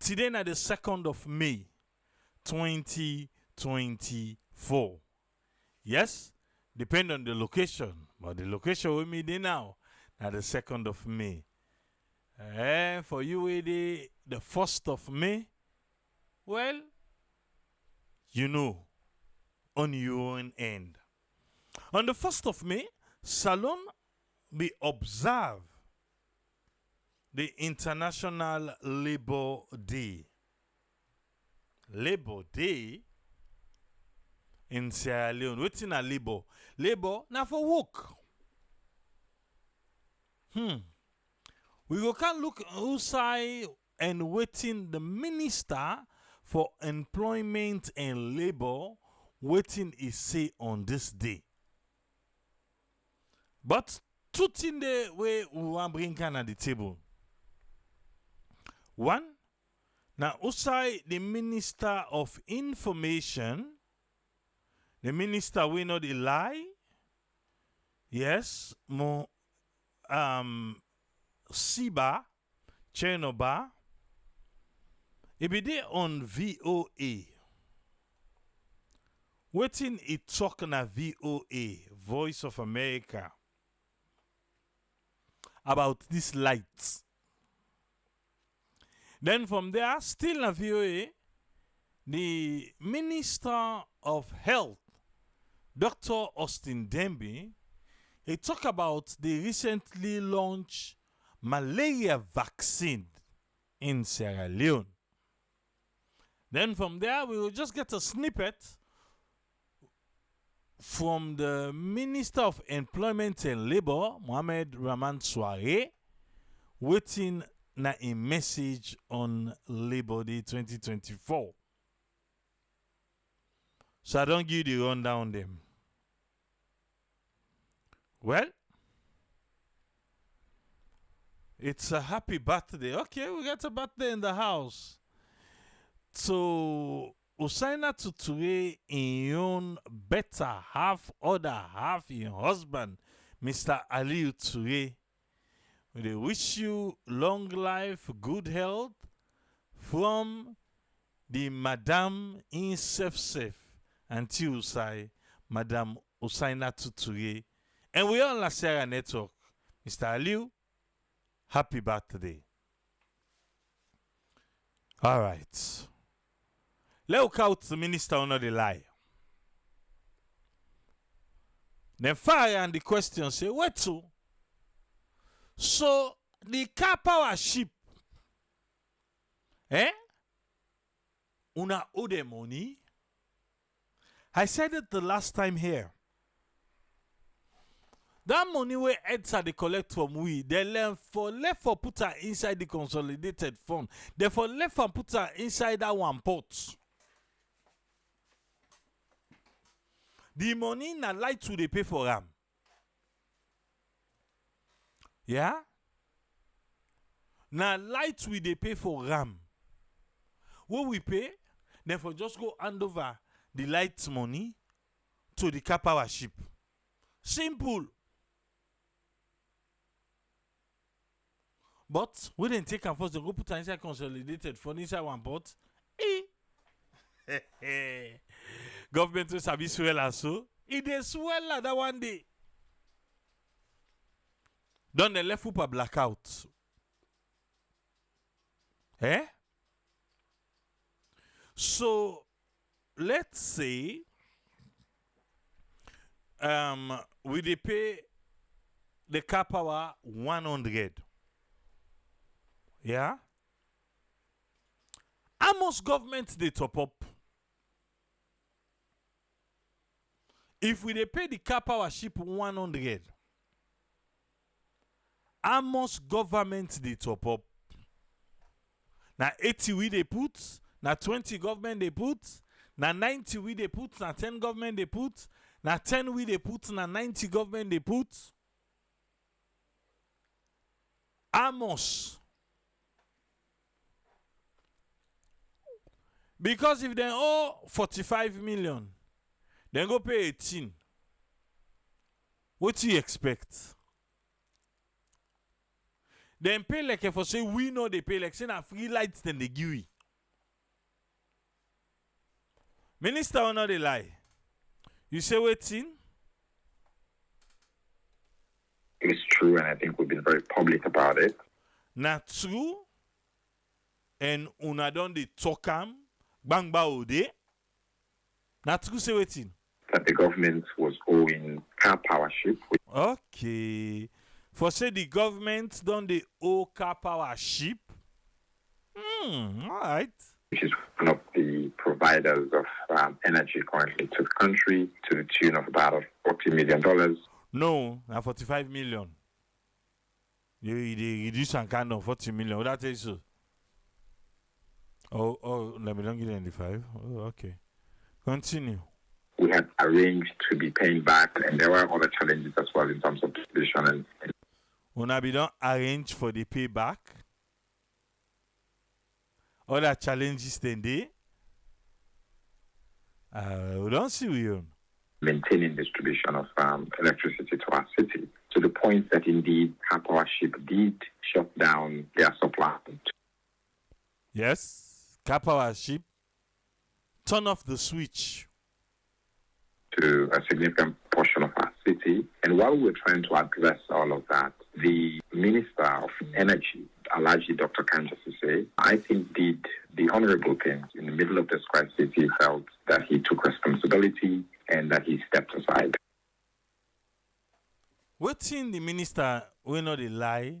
Today na the 2nd of May, 2024. Yes, depend on the location. But the location with me dey now na the 2nd of May. For you the 1st of May, well, you know, on your own end. On the 1st of May, Salon be observe the International Labor Day. Labor Day in Sierra Leone. What's in a labor? Labor na for work. We go can look outside and waiting the Minister for Employment and Labor waiting is say on this day. But two things the way we want bring can at the table. One, now outside the Minister of Information, the minister we know the lie. Yes, more Siba Chernor. It be there on VOA. Waiting it talk na VOA, Voice of America, about this light. Then from there, still na VOA, the Minister of Health, Dr. Austin Demby, he talk about the recently launched malaria vaccine in Sierra Leone. Then from there, we will just get a snippet from the Minister of Employment and Labor, Mohamed Rahman Soare, waiting na a message on Labor Day 2024. So I don't give you the rundown them. Well, it's a happy birthday. Okay, we got a birthday in the house. So, Usaina Tuture in your better half, other half in husband, Mr. Aliu Ture. We wish you long life, good health from the Madame in Safe until Usai, Madame Usaina Tuture. And we are on La Sierra Network. Mr. Aliu, happy birthday. All right. Let's look out the minister under the lie. Then fire and the question say, what to? So the car power ship, una owe them money. I said it the last time here. That money we heads they collect from we, they left for put her inside the consolidated fund. Therefore left and put her inside that one pot. The money na light to they pay for them. Yeah? Now light we they pay for RAM. What we pay, therefore just go hand over the light money to the car power ship. Simple. But we didn't take and first they go put inside consolidated fund inside one pot. Government will sabi swell so. It is swell that one day. Don't they left up a blackout? So let's say we they pay the car power 100. Yeah? How much government they top up? If we they pay the car power ship 100, how much government they top up? Now 80 we they put, now 20 government they put, now 90 we they put, now 10 government they put, now 10 we they put, now 90 government they put. How much? Because if they owe 45 million, then go pay 18. What do you expect? Then pay like if I say we know they pay like say na free lights then they give we. Minister will not lie. You say waiting? It's true, and I think we've been very public about it. Na true, and una don dey talk am bang ba ode. Na true say waiting. That the government was owing car powership, Okay. For say the government don dey owe car power ship. All right. which is one of the providers of energy currently to the country, to the tune of about $40 million. No, na 45 million. They reduce some kind of 40 million. What that is so? Oh, let me don't get in the 5. Oh, okay. Continue. We had arranged to be paying back, and there were other challenges as well in terms of distribution and Una be don't arrange for the payback. Other challenges than they. We don't see you. maintaining distribution of electricity to our city, to the point that indeed car powership did shut down their supply. Yes. Car power ship. Turn off the switch. To a significant portion of our city. And while we're trying to address all of that, the Minister of Energy, Alhaji Dr. Kanjasise, I think did the honorable thing. In the middle of this crisis, he felt that he took responsibility and that he stepped aside. What in the minister will not lie,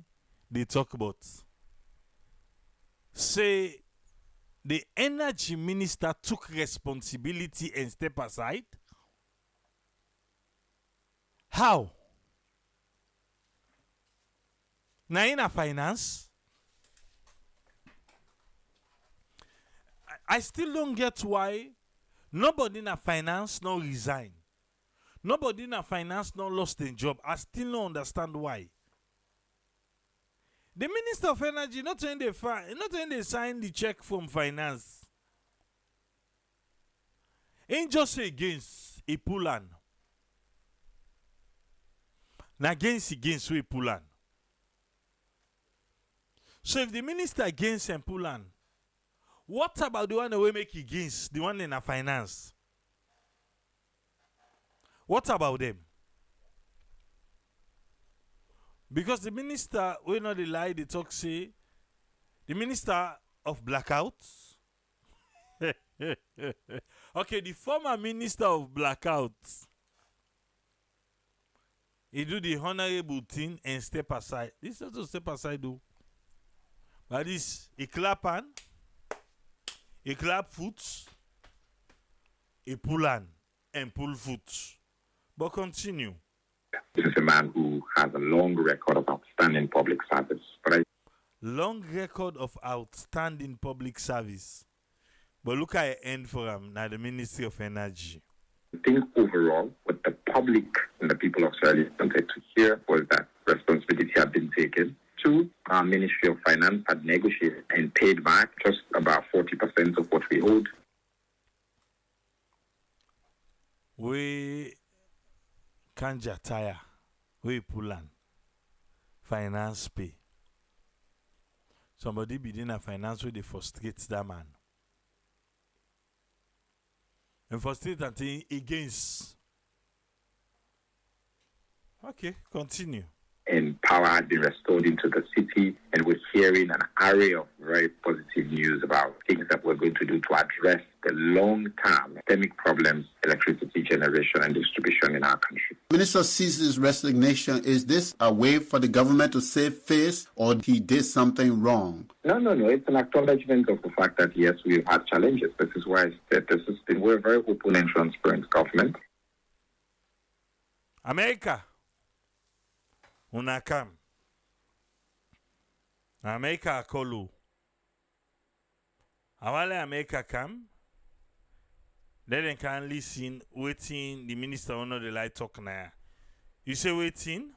they talk about? Say the energy minister took responsibility and step aside? How? Now in a finance? I still don't get why nobody in a finance no resign. Nobody in a finance no lost their job. I still don't understand why. The Minister of Energy not when they sign the check from finance. Ain't just against a pull-on. Now against we pull-on. So if the minister against and pull-on, what about the one that we make against, the one in a finance? What about them? Because the minister, we not the lie, the talk say, the minister of blackouts. Okay, the former minister of blackouts. He do the honorable thing and step aside. This also step aside though. But this, he clap hand, he clap foot, he pull hand and pull foot. But continue. This is a man who has a long record of outstanding public service. But long record of outstanding public service. But look at the end for him now, the Ministry of Energy. I think overall, what the public and the people of Sierra Leone wanted to hear was that responsibility had been taken. Two, our Ministry of Finance had negotiated and paid back just about 40% of what we owed. We can't tire. We pull on finance pay. Somebody be in a finance where they frustrate that man. And frustrate and think against. Okay, continue. And power had been restored into the city, and we're hearing an array of very positive news about things that we're going to do to address the long-term systemic problems, electricity generation and distribution in our country. Minister sees his resignation. Is this a way for the government to save face, or he did something wrong? No. It's an acknowledgement of the fact that, yes, we've had challenges. This is why I said we're a very open and transparent government. America. Una come. America call. Awale America come. Then they can listen, waiting, the minister under the light talk now. You say waiting?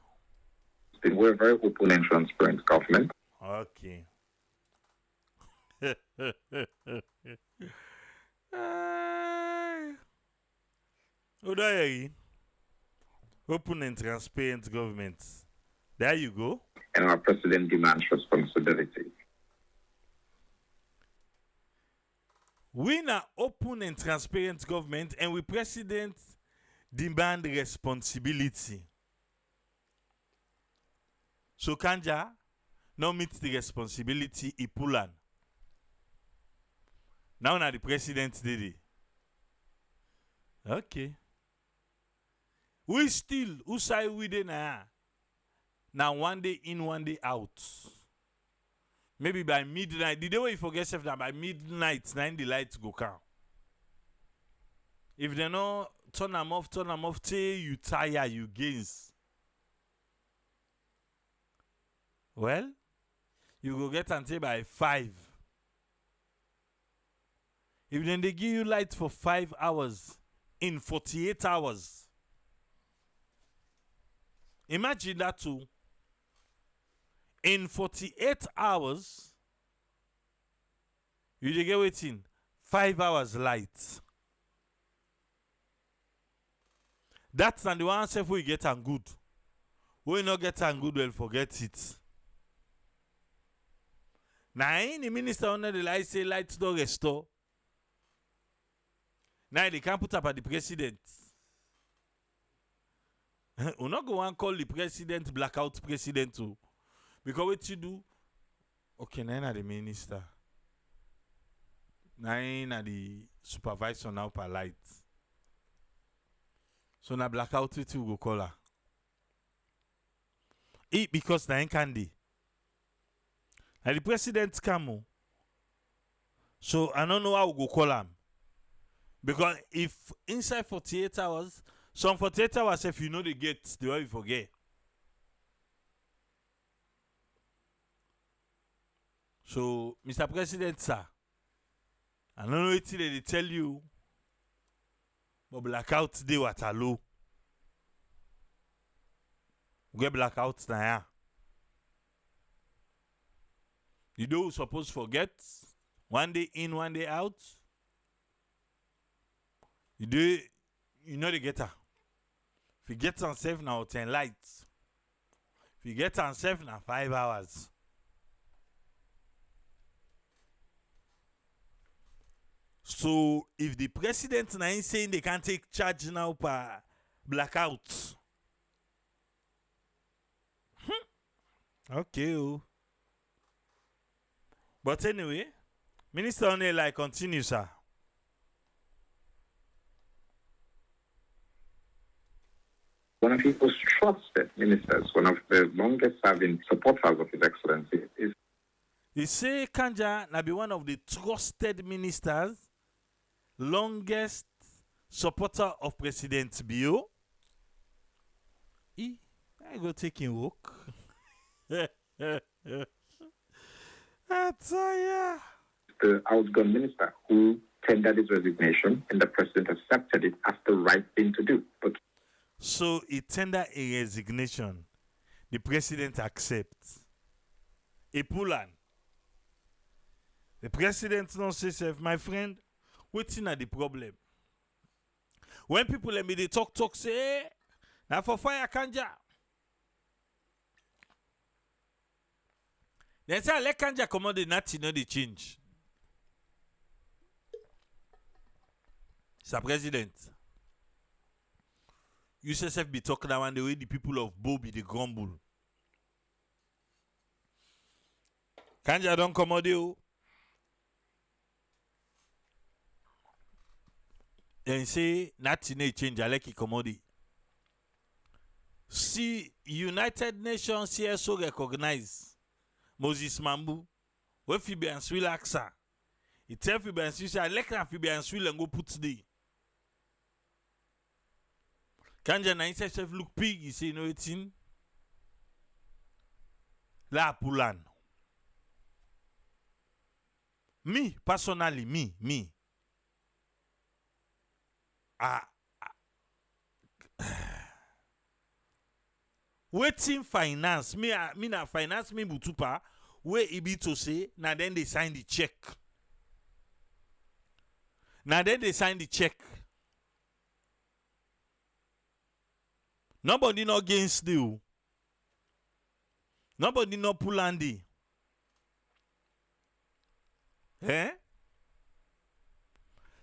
We're a very open and transparent government. Okay. Open and transparent government. There you go. And our president demands responsibility. We na open and transparent government, and we president demand responsibility. So Kanja now meets the responsibility he pull on. Now na the president did it. Okay. We still, who say we dey na? Now one day in, one day out. Maybe by midnight. The day where you forget yourself that by midnight, 9 the lights go count. If they no turn them off, till you tire, you gains. Well, you go get until by 5. If then they give you light for 5 hours in 48 hours. Imagine that too. In 48 hours, you dey get waiting 5 hours light. That's not the one self we get and good. We not get and good, well forget it. Now the minister under the light say lights don't restore. Now they can't put up at the president. We not go and call the president blackout president too. Because what you do? Okay, now the minister. Now the supervisor now per light. So na blackout with you go call her. Because na candy. Now the president come. So I don't know how we go call him. Because if inside 48 hours, some 48 hours if you know the gate, the way you forget. So, Mr. President, sir, I don't know what they tell you, but blackout today Waterloo. We get blackout now. You know who's supposed to forget? One day in, one day out. You know the getter. If you get on safe now, 10 lights. If you get on safe now, 5 hours. So, if the president now is saying they can't take charge now per blackout. Okay. Oh. But anyway, Minister Onela continues, sir. One of his most trusted ministers, one of the longest serving supporters of His Excellency, is. He say Kanja na be one of the trusted ministers, longest supporter of President Bio. I go take him walk. The outgoing minister who tendered his resignation, and the president accepted it as the right thing to do. But so he tendered a resignation. The president accepts. A pull on. The president don't say, my friend, what's in the problem? When people let me they talk, say, hey, now for fire Kanja. They say, let Kanja come on the nati, no the change. Sir President, you yourself be talking now and the way the people of Bobi they grumble. Kanja don't come on there. And say nothing may change. I like it commodity. See, United Nations here so recognize Moses Mambu. Where Phoebe and Swil Aksa. It tell Phoebe and Swil say I like that Phoebe and Swil and go put the. Kanja na himself look pig. He say no it's in. La Pulan. Me personally, me. Waiting finance me na finance me butupa where it be to say now then they sign the check. Nobody no against you. Nobody no pull Andy. Eh?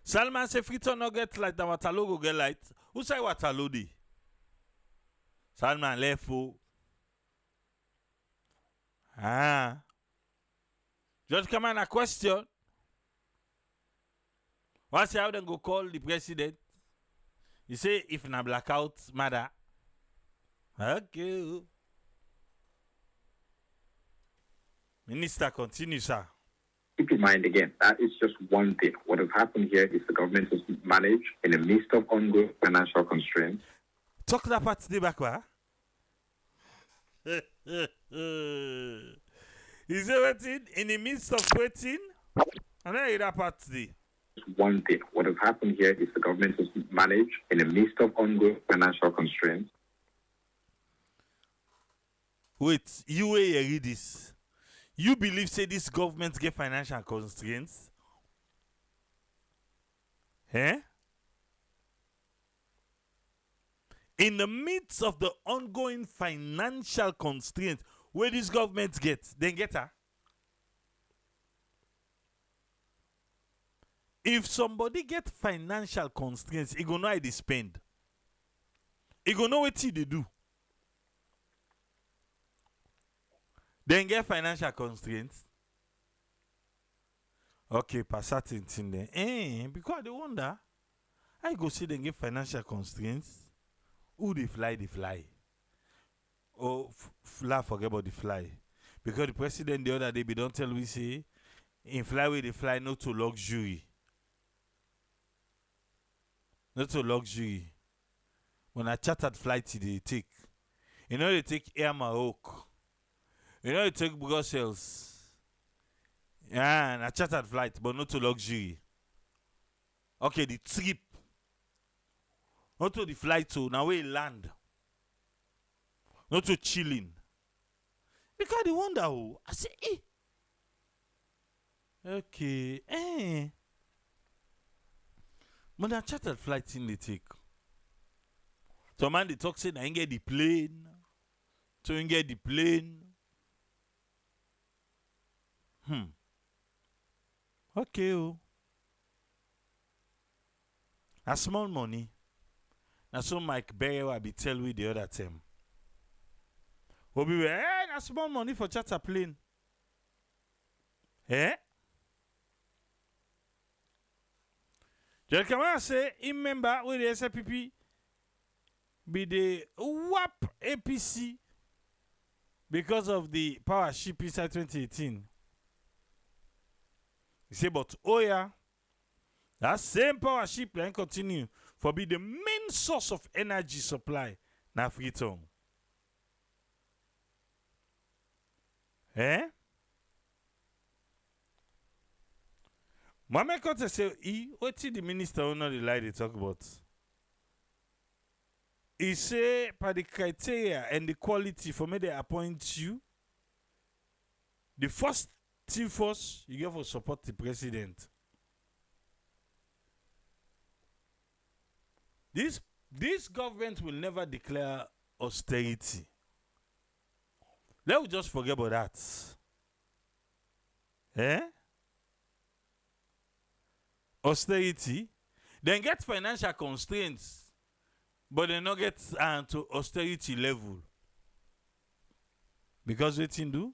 Salman say Freetown no get light, and Waterloo go get light. Who say Waterloo dey? Salman left for. Just come on a question. What's how them go call the president? You say if na blackout matter. Okay. Minister, continue, sir. Keep in mind again, that is just one thing. What has happened here is the government has managed in the midst of ongoing financial constraints. Talk that part today back, wa? Is it waiting in the midst of waiting? And I hear that part today. One thing. What has happened here is the government has managed in the midst of ongoing financial constraints. Wait, you read this. You believe say this government get financial constraints? Eh? In the midst of the ongoing financial constraints, where this government gets, then get her. If somebody get financial constraints, he gonna know how they spend. He gonna know what they do. Then get financial constraints. Okay, pass certain thing then. Because they wonder, I go see them get financial constraints. Who they fly? Oh, fly, forget about the fly. Because the president the other day, we don't tell we say, in fly where they fly, not to luxury. Not to luxury. When a chartered flight they take. You know they take Air Maroc. You know they take Brussels. Yeah, and a chartered flight, but not to luxury. Okay, the trip. Not to the flight to now we land. Not to chilling. Because they wonder who. I say, Okay, But a chartered flight in they take. So man they talk say I ain't get the plane. So you get the plane. Okay, a small money. Now so Mike Berry will be tell we the other time. We'll be that's small money for charter plane. Just come and say, remember with the SFPP be the WAP APC because of the power ship inside 2018. You say, but that same power ship can continue for be the main source of energy supply na Freetown. Mama Kote say, what did the minister who know the lie they talk about? He say, by the criteria and the quality for me they appoint you, the first thing first, you get to support the president. This government will never declare austerity. Let us just forget about that. Austerity. Then get financial constraints, but they not get to austerity level. Because what you do?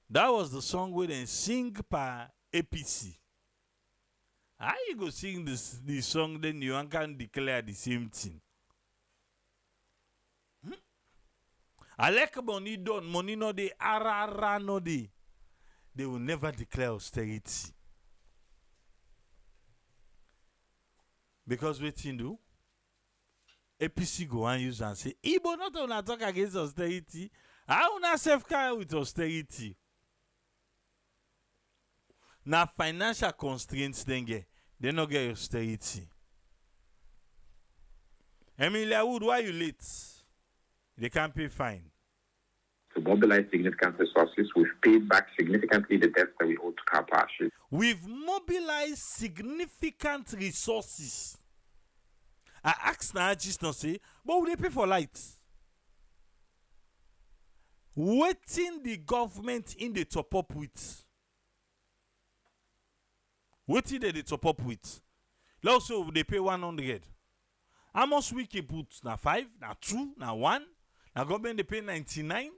That was the song where they sing per APC. How you go sing this song, then you can declare the same thing? I like money done, money no de, ara no de. They will never declare austerity. Because what you do? APC go and use and say, Igbo not only talk against austerity, I wanna self-care with austerity. Now financial constraints they don't get austerity. Emilia Wood, why you late? They can't pay fine. To mobilize significant resources, we've paid back significantly the debts that we owe to car partners. We've mobilized significant resources. I asked Najis to say, but will they pay for lights? Waiting the government in the top up with. Waiting they top up with. Also, they pay 100. How much we can put? Now 5, now 2, now 1. Now government they pay 99.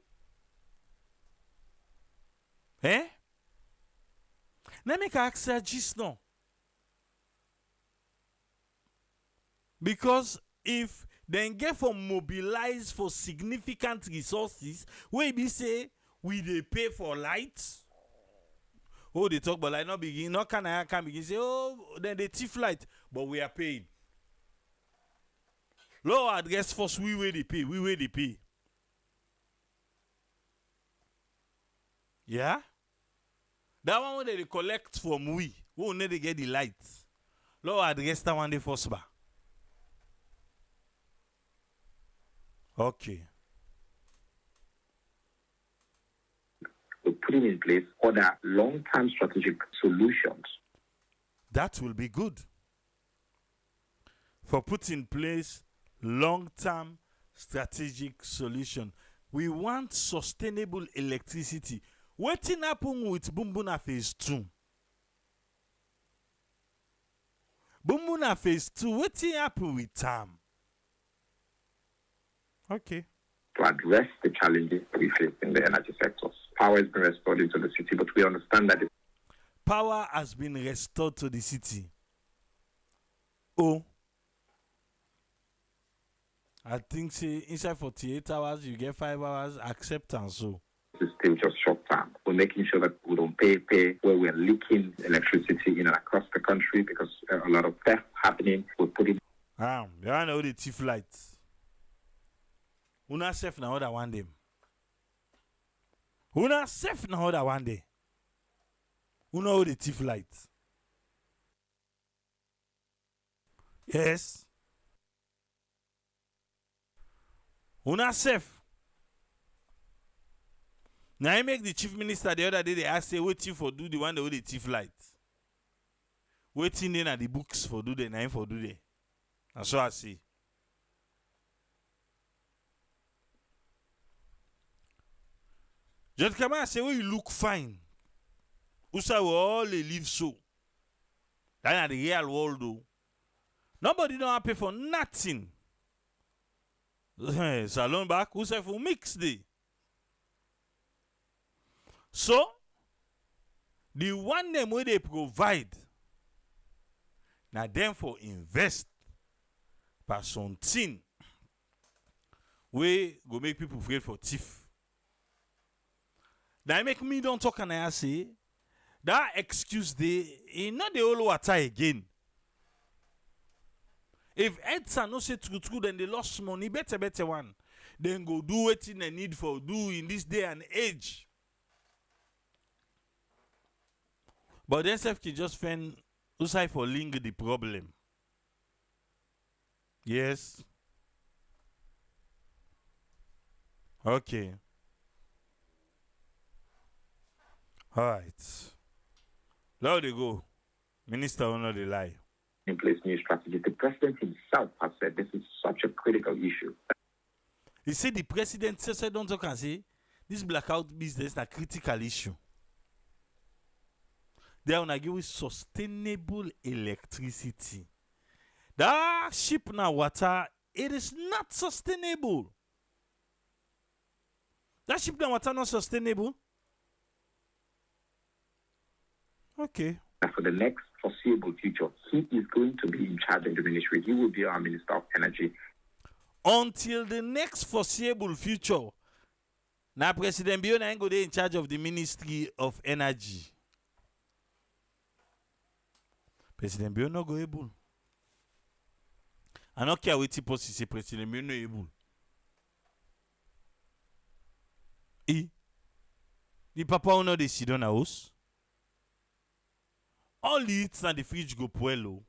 Eh? Now make ask just now. Because if they get for mobilize for significant resources, where we say we they pay for lights. Oh, they talk about light not begin, not can begin say, oh, then they thief light, but we are paying. Low address first, we where they pay. Yeah? That one where they collect from we will never get the light. Low address that one they first bar. Okay. We're putting in place other long-term strategic solutions. That will be good. For putting in place long-term strategic solution. We want sustainable electricity. Waiting happen with Bumbuna phase 2. Bumbuna phase 2, waiting happen with time. Okay. To address the challenges we face in the energy sectors. Power has been restored into the city, but we understand that power has been restored to the city. Oh. I think say inside 48 hours you get 5 hours acceptance. So it's still just short term. We're making sure that we don't pay where we're leaking electricity in and across the country because a lot of theft happening. We're putting you know the thief lights. Una safe na other one day. Una safe na other one day. Una know the thief lights. Yes. Una safe. Now I make the chief minister the other day they ask say waiting for do the one that with the thief lights. Waiting in at the books for do the nine for do the. That's what I see. Just come and say, well, you look fine. Usa will all they live so. That's the real world, though. Nobody don't pay for nothing. Salon back, Usa for mix day. So, the one them where they provide, now them for invest by something where go make people afraid for thief. That make me don't talk and I say that excuse they not the whole water again. If Edsa no say true, then they lost money, better one. Then go do what they need for do in this day and age. But then self can just find usai for link the problem. Yes. Okay. All right. Now they go. Minister will not lie. In place new strategies. The president himself has said this is such a critical issue. He said the president said don't talk and say this blackout business is a critical issue. They want to give us sustainable electricity. That ship now water, it is not sustainable. That ship now water not sustainable. Okay. For the next foreseeable future, he is going to be in charge of the ministry. He will be our Minister of Energy. Until the next foreseeable future, now President Biona ain't go there in charge of the Ministry of Energy. President Biona no go able. I don't care what he post say President Biona no able. The papa no dey sit down na house. All the eats and the fridge go puelo.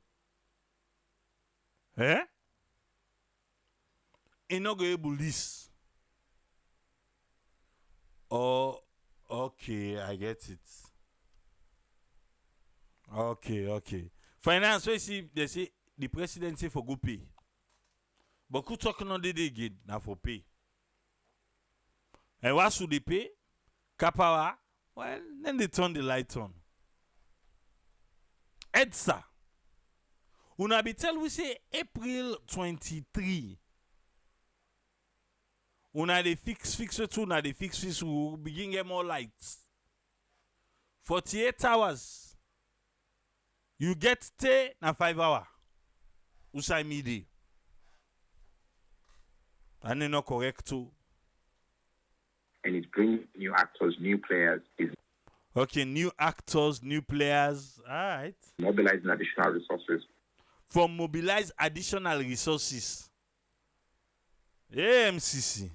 Eh? He not go able this. Oh, okay, I get it. Okay. Finance, we see, they say the president say for go pay. But who talking on the day again? Now for pay. And what should they pay? Kapawa? Well, then they turn the light on. Edsa. Una be tell we say April 23. Una dey fix it, una dey fix we will begin get more lights. 48 hours. You get stay na 5 hours. Usai midi. And they not correct too. And it's bringing new actors, new players. It's Okay, new actors, new players. All right. mobilizing additional resources. For mobilize additional resources. AMCC.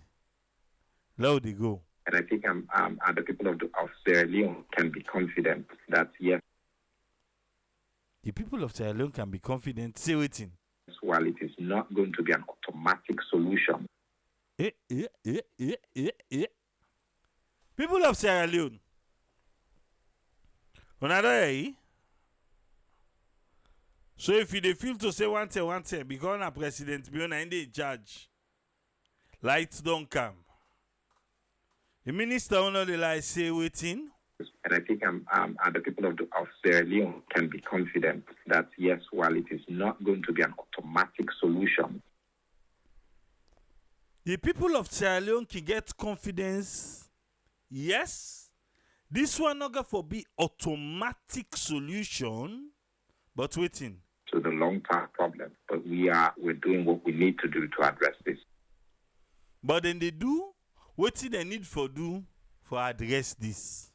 There they go. And I think the people of Sierra Leone can be confident that, yes, The people of Sierra Leone can be confident. Say waiting. while it is not going to be an automatic solution, People of Sierra Leone. So if you dey feel to say one thing, because na president, be on in charge. Lights don't come. The minister only like say waiting. and I think the people of Sierra Leone can be confident that, yes, while it is not going to be an automatic solution, The people of Sierra Leone can get confidence. Yes, this one not going to be automatic solution, but waiting. to the long-term problem. But we're doing what we need to do to address this. But then they do what they need for do for address this.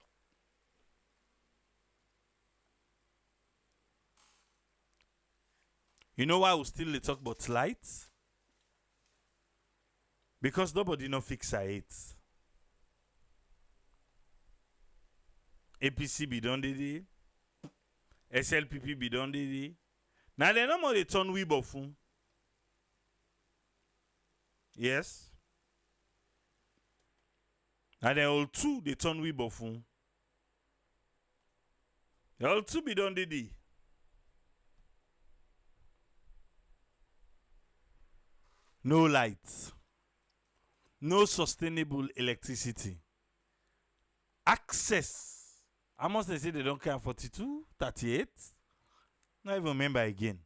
You know why we still dey talk about lights? Because nobody no fix it. APC be done did SLPP be done did. Now they no more they turn we bofun. Yes. And they all two they turn we bofun. They all two be done did. No lights. No sustainable electricity. Access. How much they say they don't care 42, 38? Not even remember again.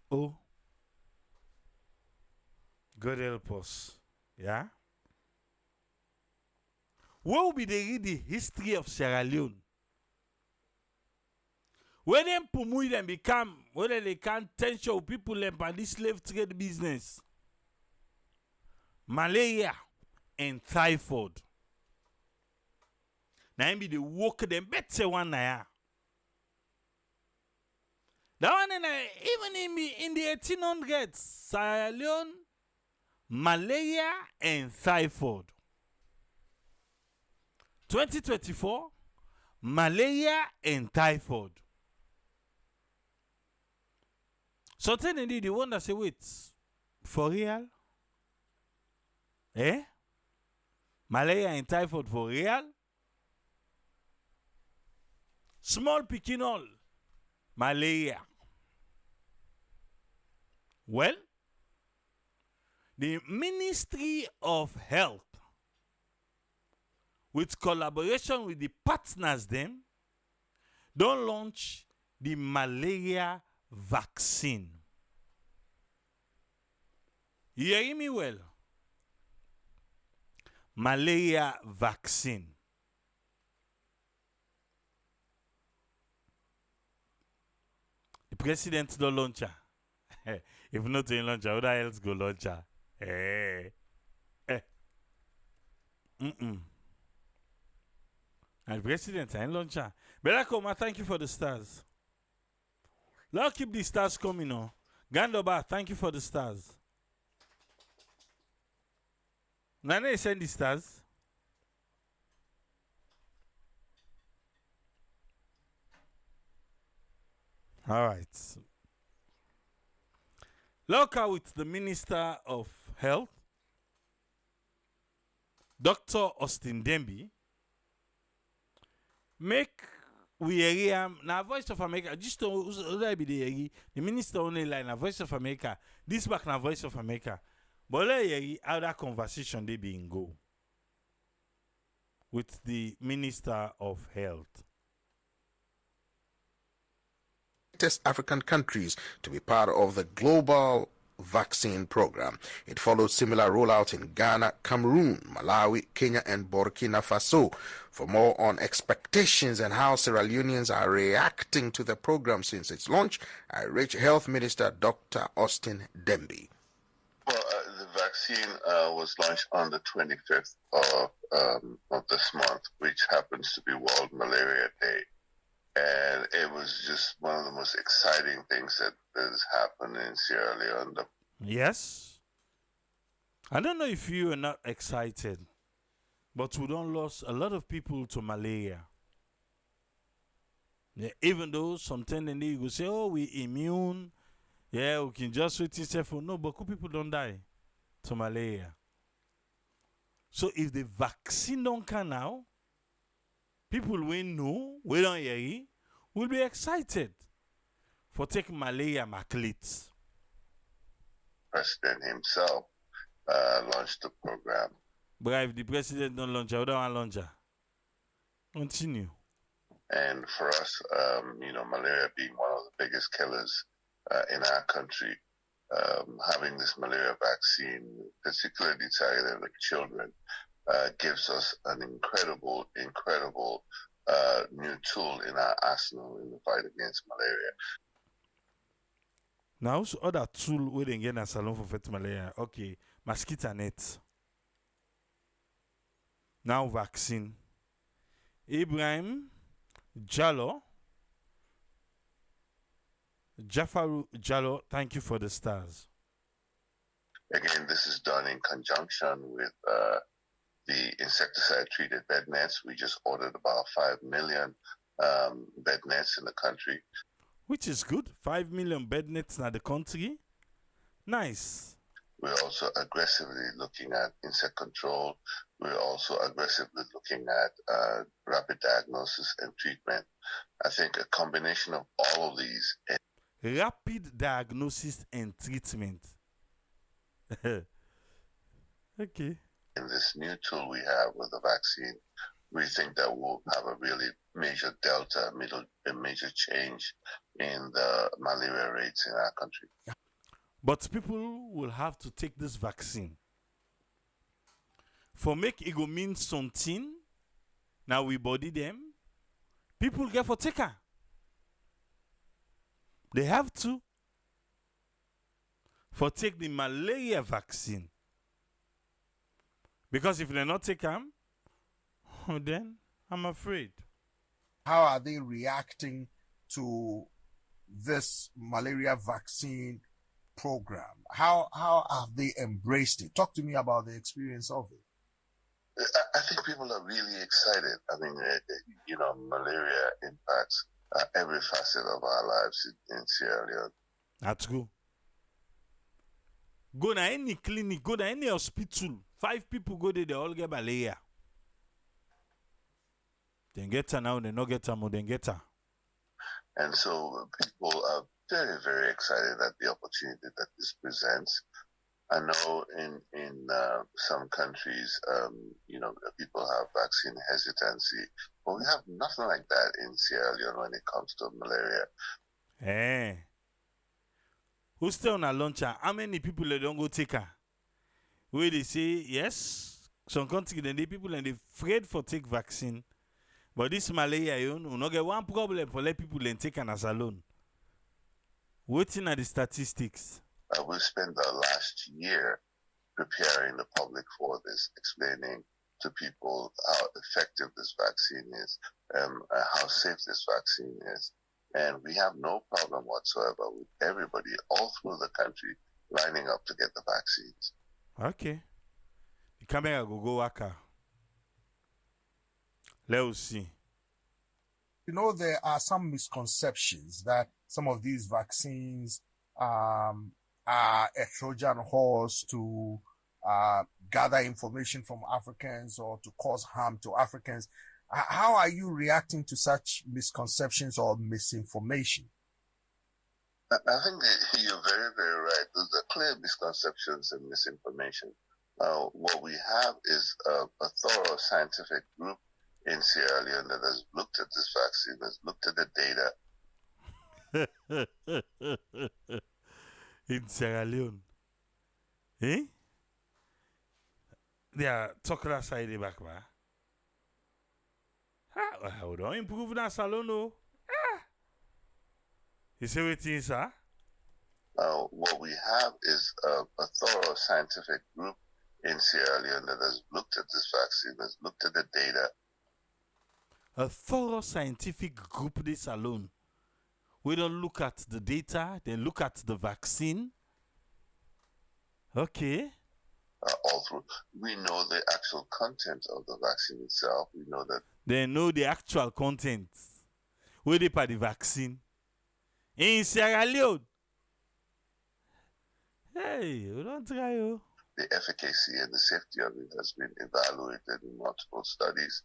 Oh. God help us. Yeah? Where will be they read the history of Sierra Leone? When them pumui them become, whether they can't tension people them by this slave trade business. Malaria and typhoid. Now be the work them better one now. That one even in the 1800s, Sierra Leone, malaria and typhoid. 2024, malaria and typhoid. Certain indeed, the one that say, wait, for real? Eh? Malaria and typhoid for real? Small pikinol, malaria. Well, the Ministry of Health, with collaboration with the partners them, don't launch the malaria vaccine. You hear me well? Malaria vaccine. The president don't launch her. If not in launch her, other else go launch her. And the president ain't launch her. Belakoma, thank you for the stars. Lord, keep the stars coming on. Gandoba, thank you for the stars. Nana, send the stars. All right. Local with the Minister of Health, Dr. Austin Demby, make we hear na Voice of America. Just to be the minister only line na Voice of America. This back na Voice of America. But let hear how that conversation they being go with the Minister of Health. latest African countries to be part of the global vaccine program. It followed similar rollouts in Ghana, Cameroon, Malawi, Kenya, and Burkina Faso. For more on expectations and how Sierra Leoneans are reacting to the program since its launch, I reached Health Minister Dr. Austin Dembi. Well, the vaccine was launched on the 25th of this month, which happens to be World Malaria Day. And it was just one of the most exciting things that has happened in Sierra Leone. Yes. I don't know if you are not excited, but we don't lose a lot of people to malaria. Yeah, even though sometimes you go say, oh, we immune. Yeah, we can just wait yourself for no, but people don't die to malaria. So if the vaccine don't come now, people will know, we don't hear it, will be excited for taking malaria maclits. President himself launched the program. But if the president don't launch, I don't want to launch her. Continue. And for us, malaria being one of the biggest killers in our country, having this malaria vaccine, particularly targeted at children, gives us an incredible new tool in our arsenal in the fight against malaria. Now, also other tool we didn't get a salon for fight malaria. Okay, mosquito net. Now vaccine. Ibrahim Jallo. Jafaru Jallo, thank you for the stars. Again, this is done in conjunction with the insecticide-treated bed nets. We just ordered about 5 million bed nets in the country. Which is good. 5 million bed nets in the country. Nice. We're also aggressively looking at insect control. We're also aggressively looking at rapid diagnosis and treatment. I think a combination of all of these. Rapid diagnosis and treatment. Okay. In this new tool we have with the vaccine, we think that we'll have a really major delta, a major change in the malaria rates in our country. But people will have to take this vaccine. For make it go mean something, now we body them, people get for taker. They have to. For take the malaria vaccine. Because if they not take them, then I'm afraid. How are they reacting to this malaria vaccine program? How have they embraced it? Talk to me about the experience of it. I think people are really excited. I mean, malaria impacts every facet of our lives in Sierra Leone. That's good. Go to any clinic, go to any hospital. 5 people go there, they all get malaria. They get her now, they not get her more, they get her. And so people are very, very excited at the opportunity that this presents. I know in some countries, people have vaccine hesitancy, but we have nothing like that in Sierra Leone when it comes to malaria. Eh. Who stay on a launcher? How many people they don't go take her? Where they say, yes, some countries, then the people and they afraid for take vaccine. But this malaria, you not get one problem for let people and take an as alone. Waiting at the statistics. We spent the last year preparing the public for this, explaining to people how effective this vaccine is, how safe this vaccine is. And we have no problem whatsoever with everybody all through the country lining up to get the vaccines. Okay. The camera go waka. Let's see. You know, there are some misconceptions that some of these vaccines are a Trojan horse to gather information from Africans or to cause harm to Africans. How are you reacting to such misconceptions or misinformation? I think that you're very, very right. Those are clear misconceptions and misinformation. What we have is a thorough scientific group in Sierra Leone that has looked at this vaccine, has looked at the data, In Sierra Leone. Eh? They are talking outside the back, man. How don't improve that salon, no? You see what it is, sir? What we have is a thorough scientific group in Sierra Leone that has looked at this vaccine, has looked at the data. A thorough scientific group this alone. We don't look at the data, then look at the vaccine. Okay. All through. We know the actual content of the vaccine itself. We know that. They know the actual content. Where they put the vaccine. In Sierra Leone. Hey, we don't try, oh. The efficacy and the safety of it has been evaluated in multiple studies.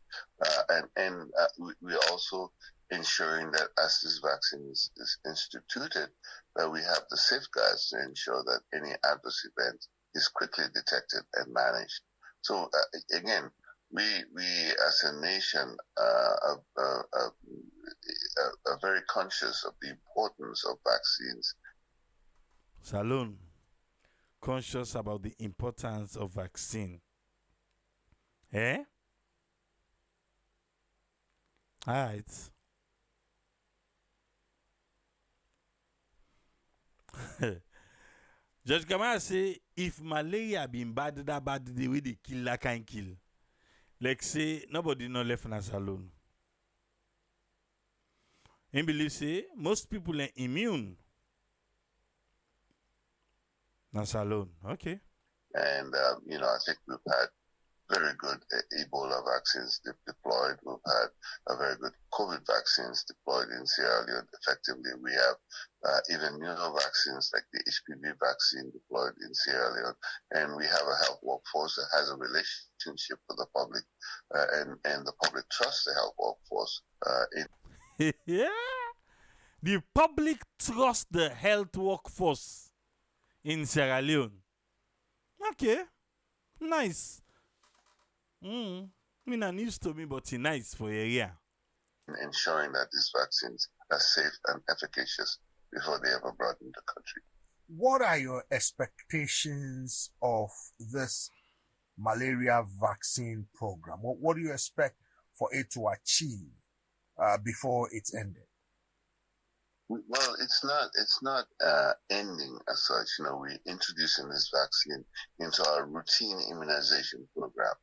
We're also ensuring that as this vaccine is instituted, that we have the safeguards to ensure that any adverse event is quickly detected and managed. So again, we as a nation are very conscious of the importance of vaccines. Salon, conscious about the importance of vaccine. Eh? All right. Judge Kamara say if malaria been bad that bad the way they kill that kind kill. Like say nobody no left in a salon. He believe say most people are immune. Na salon. Okay. And I think we've had very good Ebola vaccines deployed. We've had a very good COVID vaccines deployed in Sierra Leone effectively. We have even newer vaccines like the HPV vaccine deployed in Sierra Leone. And we have a health workforce that has a relationship with the public and the public trusts the health workforce. Yeah. The public trust the health workforce in Sierra Leone. Okay. Nice. Not news to me, but it's nice for area. Ensuring that these vaccines are safe and efficacious before they ever brought into the country. What are your expectations of this malaria vaccine program? What do you expect for it to achieve before it's ended? Well, it's not ending as such. We're introducing this vaccine into our routine immunization program.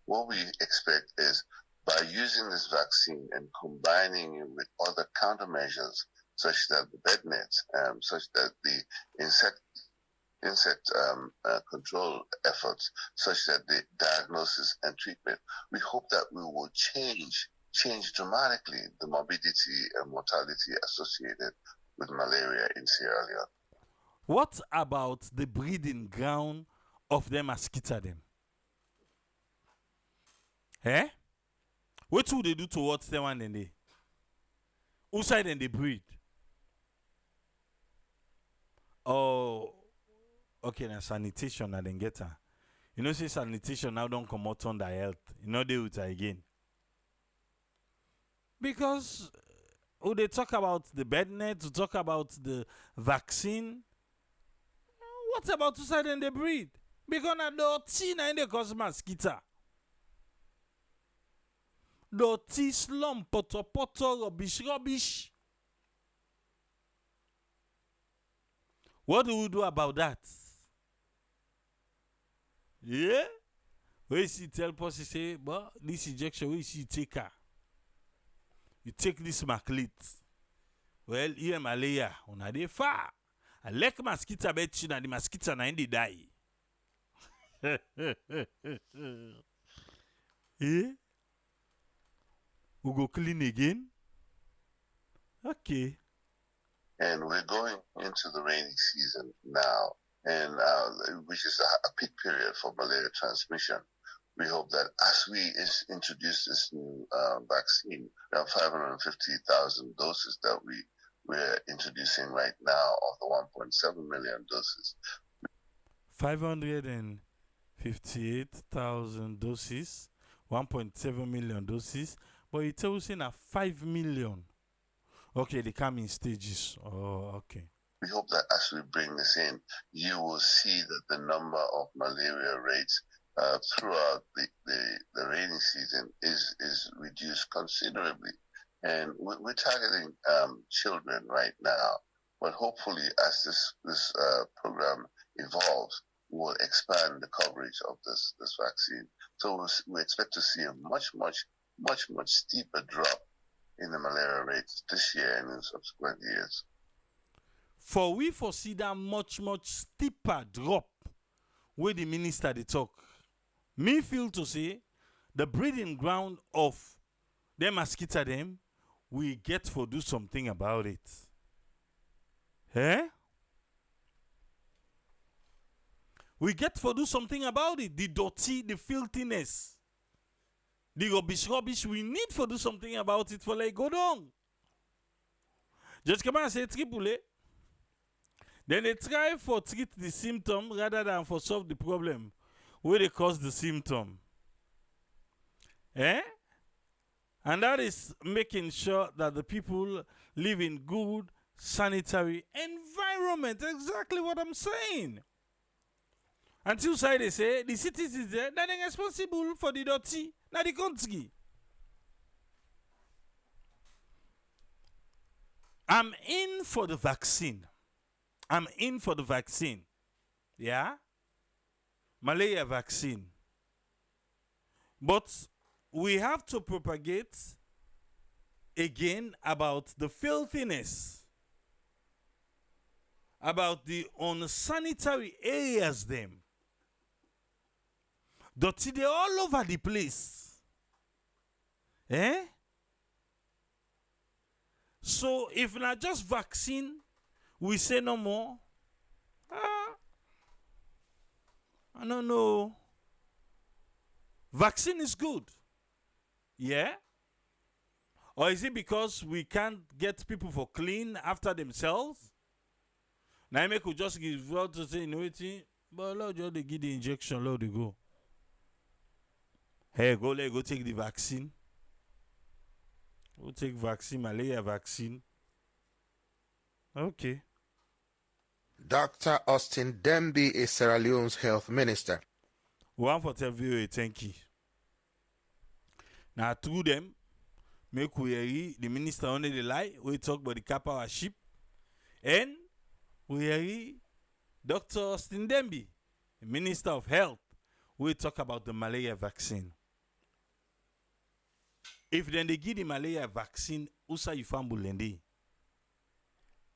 What we expect is by using this vaccine and combining it with other countermeasures, such that the bed nets, such that the insect control efforts, such that the diagnosis and treatment, we hope that we will change dramatically the morbidity and mortality associated with malaria in Sierra Leone. What about the breeding ground of the mosquito them? Eh? What would they do towards them one day? Who side then they breed? Oh, okay, now sanitation I then get her. Say sanitation now don't come out on the health. They with her again. Because when they talk about the bed net, to talk about the vaccine, what about to side then they breed? Because now the na they cause mosquito. Dirty slum, poto, rubbish. What do we do about that? Yeah? When you see tell person say, but this injection, when you see take her. You take this maclit. Well, here malaria, on dey far. I like mosquito bet you na the mosquito na they die. Eh? We go clean again? Okay. And we're going into the rainy season now, and which is a peak period for malaria transmission. We hope that as we introduce this new vaccine, around 550,000 doses that we're introducing right now of the 1.7 million doses. 558,000 doses, 1.7 million doses, but you tell us in 5 million. Okay, they come in stages. Oh, okay. We hope that as we bring this in, you will see that the number of malaria rates throughout the rainy season is reduced considerably. And we're targeting children right now, but hopefully as this program evolves, we'll expand the coverage of this vaccine. So we expect to see a much steeper drop in the malaria rates this year and in subsequent years. For we foresee that much steeper drop where the minister they talk. Me feel to say the breeding ground of them mosquito them, we get for do something about it. Eh? We get for do something about it. The dirty, the filthiness, the rubbish, we need for do something about it for like go down. Just come and say triple. Then they try for treat the symptom rather than for solve the problem where they cause the symptom. Eh? And that is making sure that the people live in good sanitary environment. Exactly what I'm saying. Until side they say the cities is there, that they're responsible for the dirty, not the country. I'm in for the vaccine. Yeah? Malaria vaccine. But we have to propagate again about the filthiness, about the unsanitary areas them. Dirty they all over the place. Eh? So if not just vaccine, we say no more. I don't know. Vaccine is good. Yeah? Or is it because we can't get people for clean after themselves? Now I could just give out to say, you know what? But Lord, you they give the injection, Lord, they go. Hey, go take the vaccine. Go take vaccine, malaria vaccine. Okay. Dr. Austin Demby is Sierra Leone's health minister. One for tell you, thank you. Now, through them, make we hear the minister only the lie. We talk about the cap our ship. And we hear Dr. Austin Demby, the Minister of Health. We talk about the malaria vaccine. If then they give the malaria vaccine, usa yufambulendi.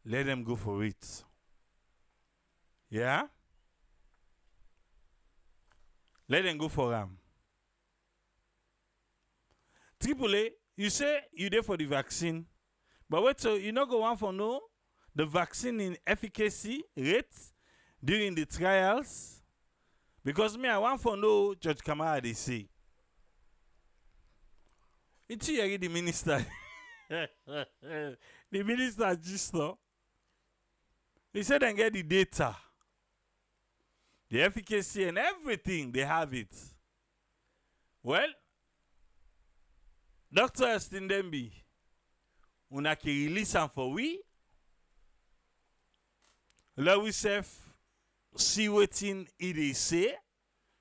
Let them go for it. Yeah? Let them go for them. AAA, you say you there for the vaccine, but wait till you not go on for no the vaccine in efficacy rates during the trials, because me I want for no Judge Kamara they say. It's here the minister. The minister just no. He said and get the data, the efficacy and everything, they have it. Well, Dr. Austin Demby, una ki release am for we. Let we see wetin it is say,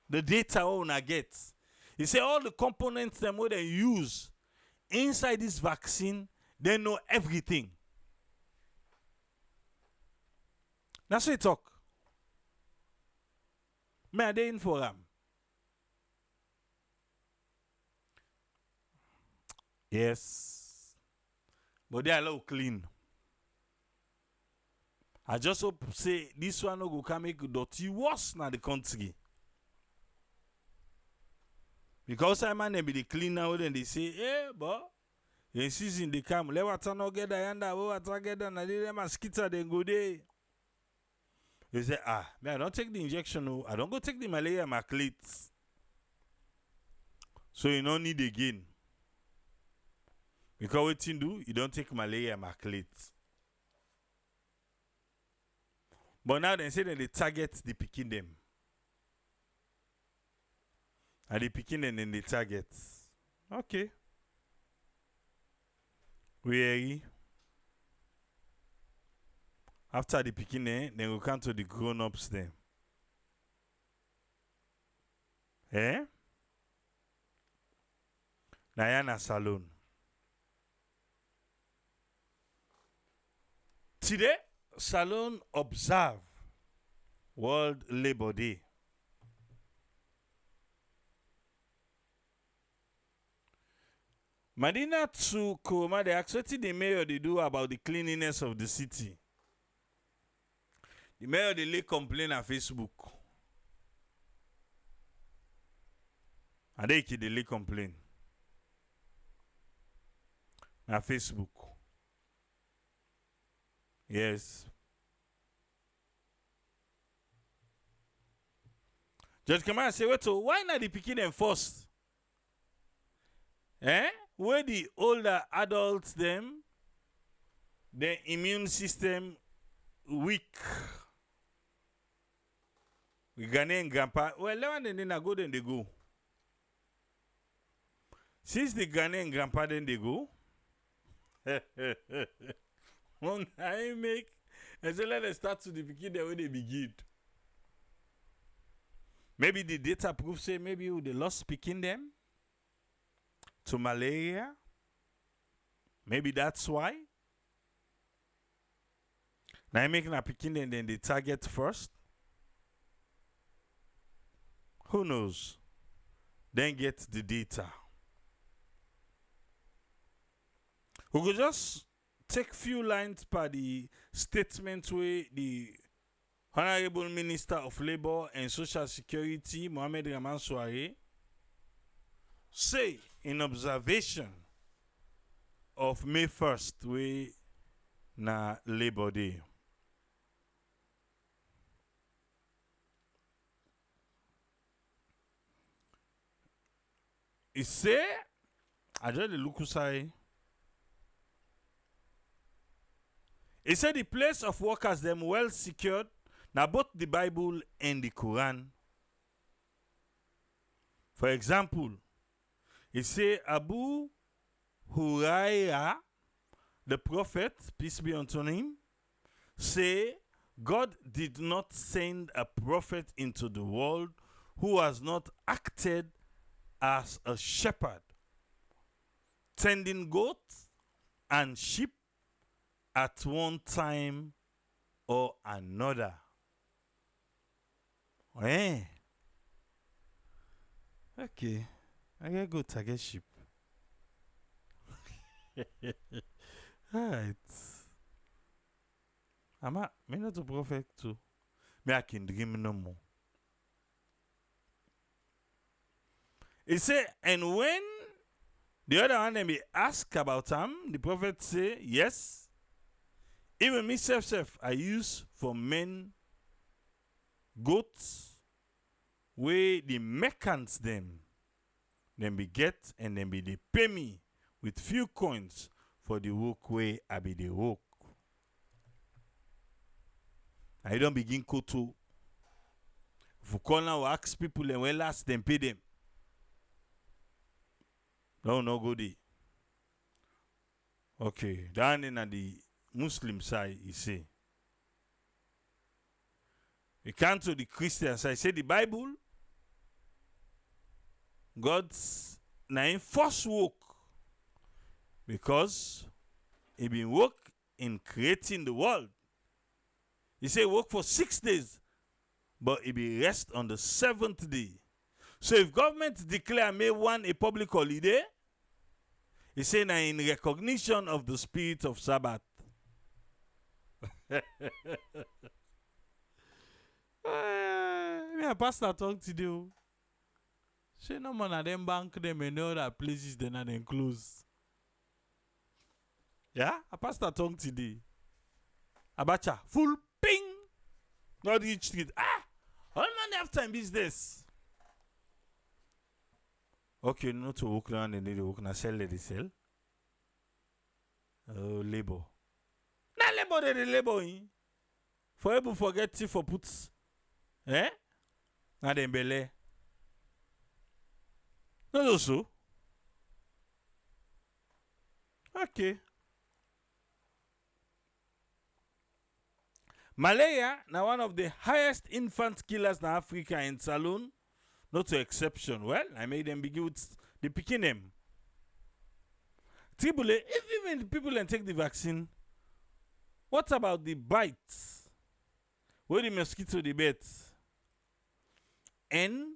the data una get. He say all the components them wey they use inside this vaccine, they know everything. That's what he talk. Me I dey in for am. Yes. But they are low clean. I just hope say this one no go come make dirty worse na the country. Because I man they be the clean now then they say, but in season they come, let water no get yanda, water get down, and they mosquito then go there. They say, man, I don't take the injection, no. I don't go take the malaria maclate. So you don't need again. Because what you do, you don't take malaria maclate. But now they say that they target the picking them. And they picking them and they target. Okay. We hear you. After the pikin, then we come to the grown-ups then. Eh? Nayana Salon. Today, Salon observe World Labor Day. Madina to Koma, they accepted the mayor they do about the cleanliness of the city. The mayor they lay complain on Facebook. And they lay complain on Facebook. Yes. Judge Kamara say, wait, so why not the picking them first? Where the older adults them, their immune system weak. We Ghanaian grandpa, well, then they go, then they go. Since the Ghanaian grandpa, then they go. When I make, and so let us start to the beginning where they begin. Maybe the data proof say maybe they lost picking them to malaria. Maybe that's why. Now I'm making a picking them, then they target first. Who knows? Then get the data. We could just take few lines per the statement where the Honorable Minister of Labour and Social Security, Mohamed Raman Soare, say in observation of May 1st, we na Labor Day. He say, I just look aside. He said the place of workers them well secured, now both the Bible and the Quran. For example, he say Abu Huraira, the prophet, peace be unto him, say God did not send a prophet into the world who has not acted as a shepherd, tending goats and sheep at one time or another. Okay, I gotta go target sheep. Alright. Me not a prophet too. Me I can dream no more. He say, and when the other one be ask about him, the prophet say, yes. Even me self I use for men goats where the merchants them be get and then be they pay me with few coins for the work where I be the work. I don't begin to. If you call now ask people and well last them pay them. No go there. Okay, down in the Muslim side, you say. We come to the Christian side. Say the Bible, God's name first work because he been work in creating the world. He say work for 6 days, but he be rest on the 7th day. So if government declare May 1 a public holiday, he say now in recognition of the spirit of Sabbath. Me a pastor talk to you. Say no man at them bank them and other places they not then close. Yeah, a pastor talk today. Abacha full ping. Not each street. All man have time business. Okay, not to work around and they work na sell they sell. Labor. Na labor they labor in. For able forget if for puts. Na dem belle. Not also. Okay. Malaria, now one of the highest infant killers in Africa in Saloon. Not an exception. Well, I made them begin with the picking them. Tribule, if even the people can take the vaccine, what about the bites? Where the mosquito the bite? And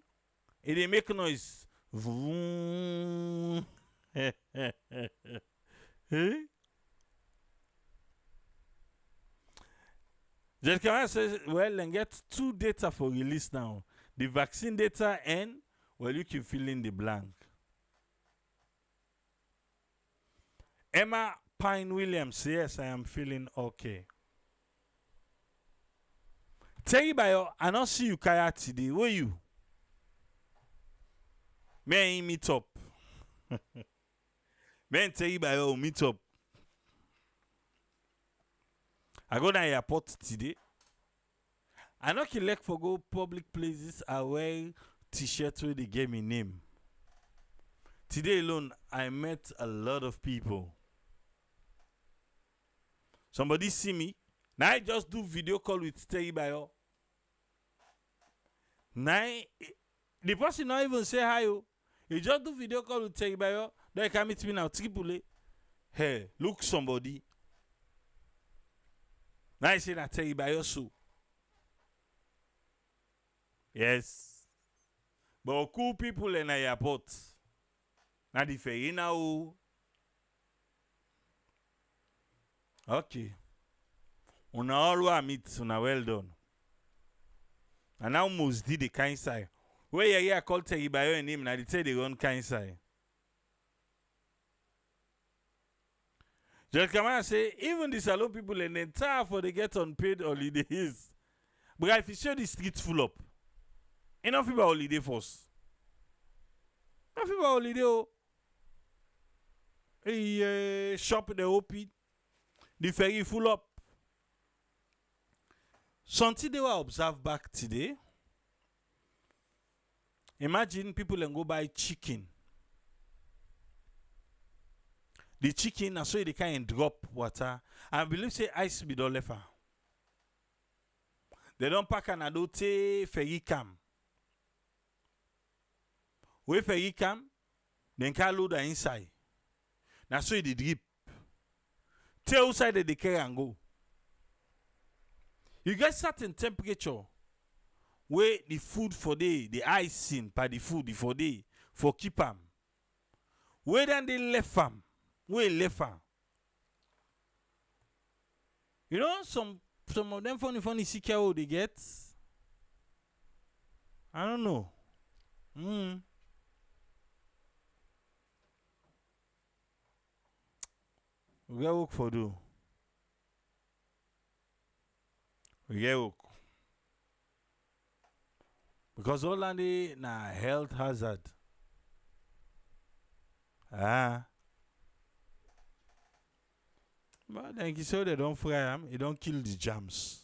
it make noise. Vroom. Eh? Jelkama says, well, and get two data for release now. The vaccine data and, well, you can fill in the blank. Emma Pine Williams, yes, I am feeling okay. Terry Bayo, I don't see you Kaya today. Where you? May I meet up? May Terry Bayo meet up. I go to the airport today. I know you like for go public places. I wear t-shirts with they gave me name. Today alone, I met a lot of people. Somebody see me. Now I just do video call with Terry Bayo. Now the person not even say hi. You just do video call with Terry Bayo. Then come meet me now. Triple. Hey, look somebody. Now I say that Terry Bayo so. Yes. But cool people in the airport. Now the ferry now. Okay. Una all meet, una well done. And now almost did the kind side. Where you hear call Terry Bayo and him, now they say they run kind side. Just come and say, even the salon people in the entire for they get unpaid holidays. But if you show the streets full up, enough people holiday first. Enough people holiday. Oh. Hey, shop the OP. The ferry full up. Something they were observed back today. Imagine people and go buy chicken. The chicken, and so they can drop water. I believe say ice be don't left. They don't pack an adote ferry cam. Where ferry cam, then can load the inside. Now so they drip. Tell outside the carry and go. You get certain temperature where the food for day, the icing by the food for day for keep them. Where then they left them? Where left them? You know some of them funny secure they get. I don't know. We get work for do. We get work. Because all of the na health hazard. But then you say they don't fry them, it don't kill the germs.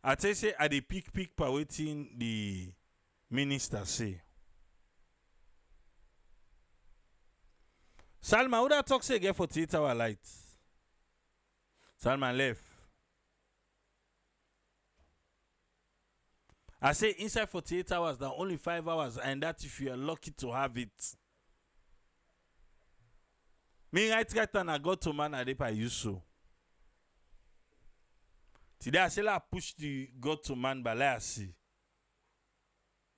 I tell you say at the peak per waiting the minister say. Salma, who that talk say get 48-hour light? Salman left. I say inside 48 hours, there are only 5 hours, and that if you are lucky to have it. Me right and I got to man I use so. Today I say I push the God to man but I see.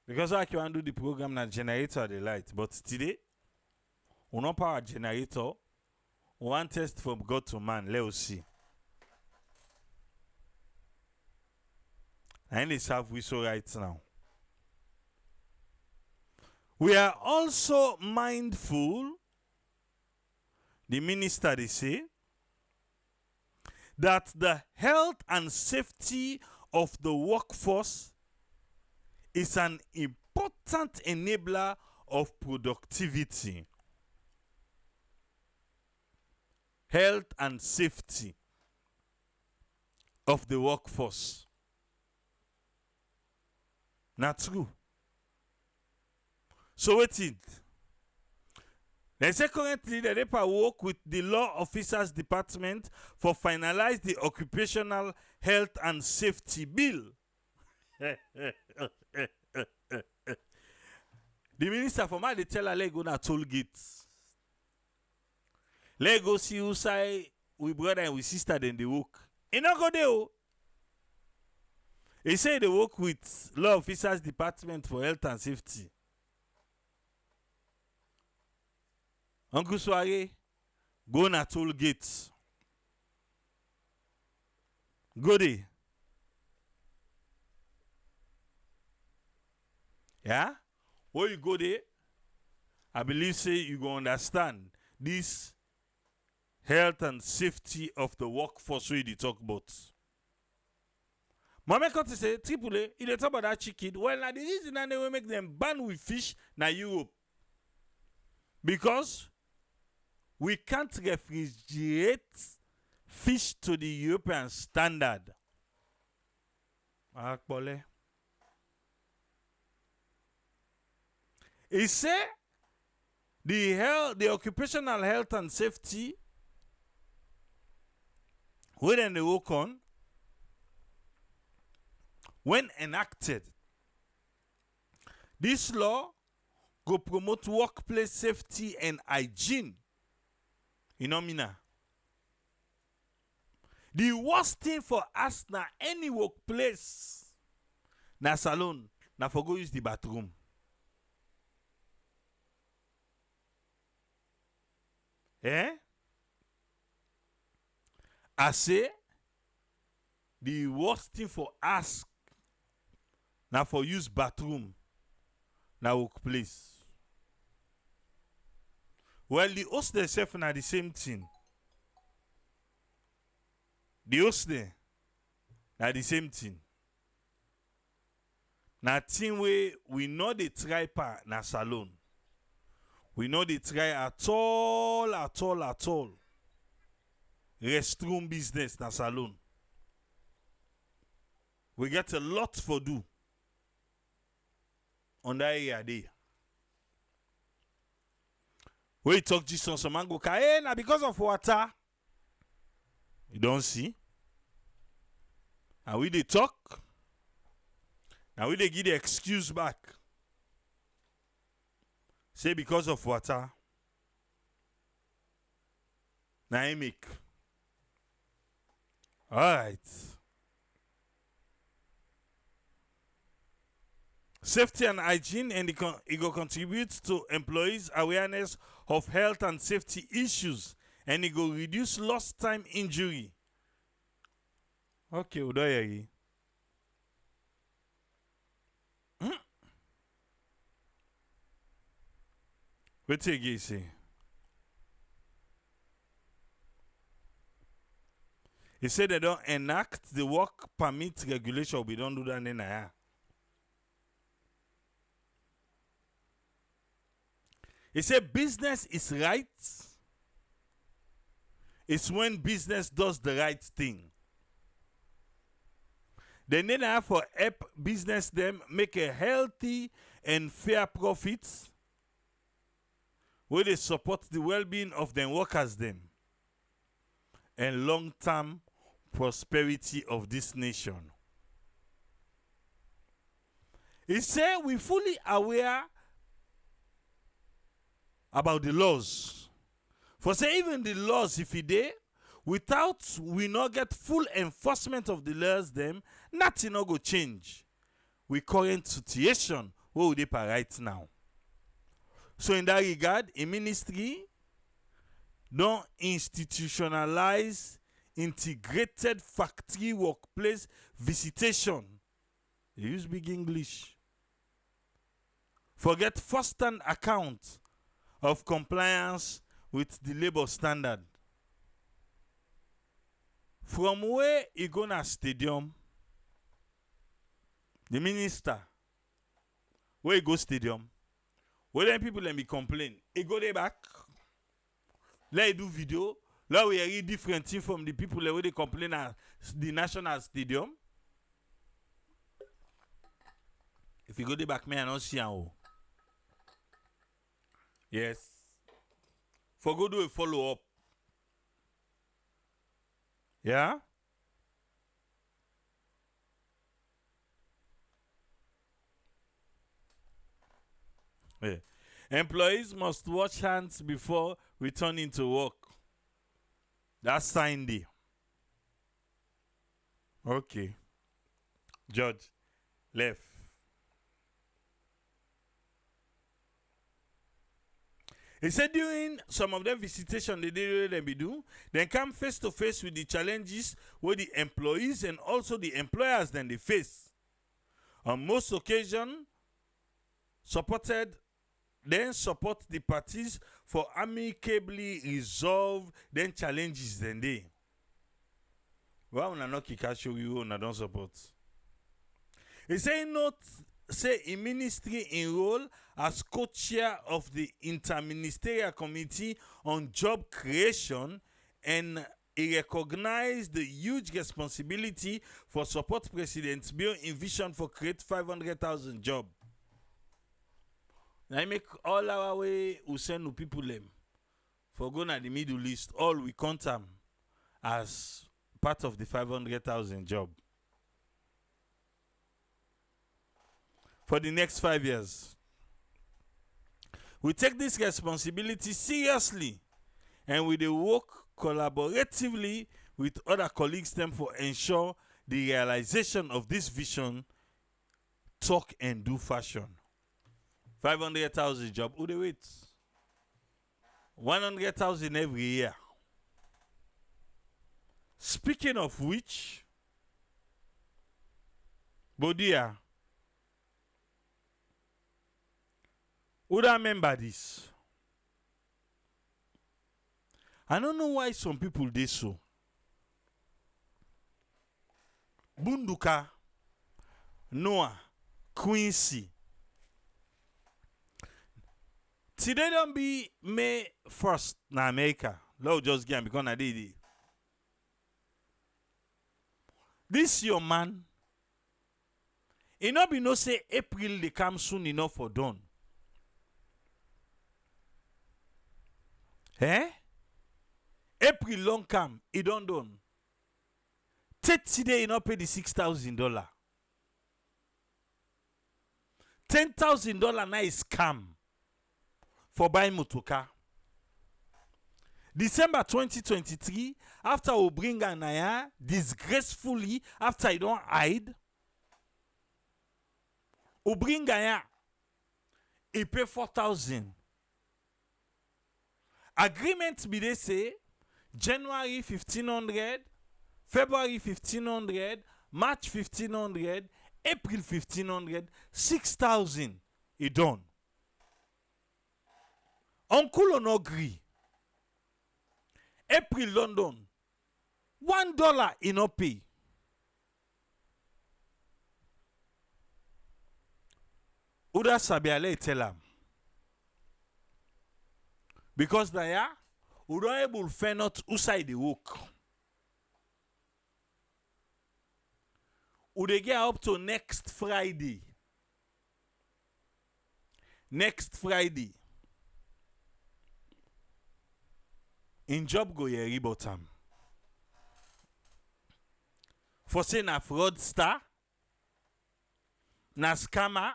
Because I can do the program na generator the light. But today, we no power generator. One test from God to man. Let's see. And it's have we so right now. We are also mindful, the minister they say, that the health and safety of the workforce is an important enabler of productivity. Health and safety of the workforce. Not true. So wait it. They say currently the DEPA work with the Law Officers Department for finalize the Occupational Health and Safety Bill. The minister for my they tell her let go na toll gates. Let go see who say we brother and we sister then they work. He not go there. He say they work with Law Officers Department for Health and Safety. Uncle Soare, go na toll gates. Go there. Yeah? When you go there, I believe say you go understand this health and safety of the workforce we dey talk about. Mama come to say, Triple A, if they talk about that chicken, well, now the reason that they will make them ban with fish na Europe. Because we can't refrigerate fish to the European standard. Akpole. He say the occupational health and safety when they work on, when enacted, this law go promote workplace safety and hygiene. You know me now. The worst thing for us na any workplace na salon na for go use the bathroom. Eh? I say the worst thing for us na for use bathroom na workplace. Well, the host themselves na the same thing. The host there na the same thing. Na thing we know the try pa na salon. We know they try at all. Restroom business na salon. We get a lot for do on that area there. When you talk Jesus, some man go, na because of water. You don't see. And we they talk. And we they give the excuse back. Say because of water. Now I make. All right. Safety and hygiene, and it will contribute to employees' awareness of health and safety issues, and it will reduce lost time injury. Okay, Udoyagi. What do you say? He said they don't enact the work permit regulation. We don't do that in here. He said business is right. It's when business does the right thing. They need to have for help business them make a healthy and fair profits where they support the well-being of their workers them and long-term prosperity of this nation. He said we fully aware about the laws. For say even the laws, if we dey, without we not get full enforcement of the laws them, nothing no go change. We current situation where we dey right now. So in that regard, a ministry don't institutionalize integrated factory workplace visitation. They use big English. Forget first-hand account of compliance with the labor standard. From where you go na stadium, the minister, where you go stadium, where then people let me complain, he go there back, let you do video, let we hear different things from the people where they complain at the national stadium. If you go there back, me I don't see how. Yes. for go do a follow-up. Yeah? Yeah. Employees must wash hands before returning to work. That's signed there. Okay. Judge, left. He said during some of the visitation they did them be do, then come face to face with the challenges where the employees and also the employers then they face. On most occasions, support the parties for amicably resolve then challenges then they. Well, una not kikacho you una don't support. He say not say in ministry enroll as co-chair of the Interministerial Committee on Job Creation, and he recognized the huge responsibility for support President Bill in vision for create 500,000 jobs. Now I make all our way we send to people them for going at the Middle East, all we count them as part of the 500,000 job. For the next 5 years. We take this responsibility seriously and we work collaboratively with other colleagues them for ensure the realization of this vision, talk and do fashion. 500,000 job, who they wait? 100,000 every year. Speaking of which, Bodia, who don't remember this? I don't know why some people do so. Bunduka, Noah, Quincy. Today don't be May 1st na America. Lord just get because I did it. This your man. It not be no say April they come soon enough for done. Eh? April long come, it don't done. 30 day, you not pay the $6,000. $10,000 now is scam for buying motoka. December 2023, after we bring Anaya disgracefully, after I don't hide, we bring Anaya, he pay 4,000. Agreement be they say January 1,500, February 1,500, March 1,500, April 1,500, 6,000. It done. Uncle on agree. April London, $1 in no pay. Uda Sabiale tell him. Because they are, we don't able to find out outside the work. We get up to next Friday. Next Friday. In job go here bottom. For saying a fraudster, na scammer,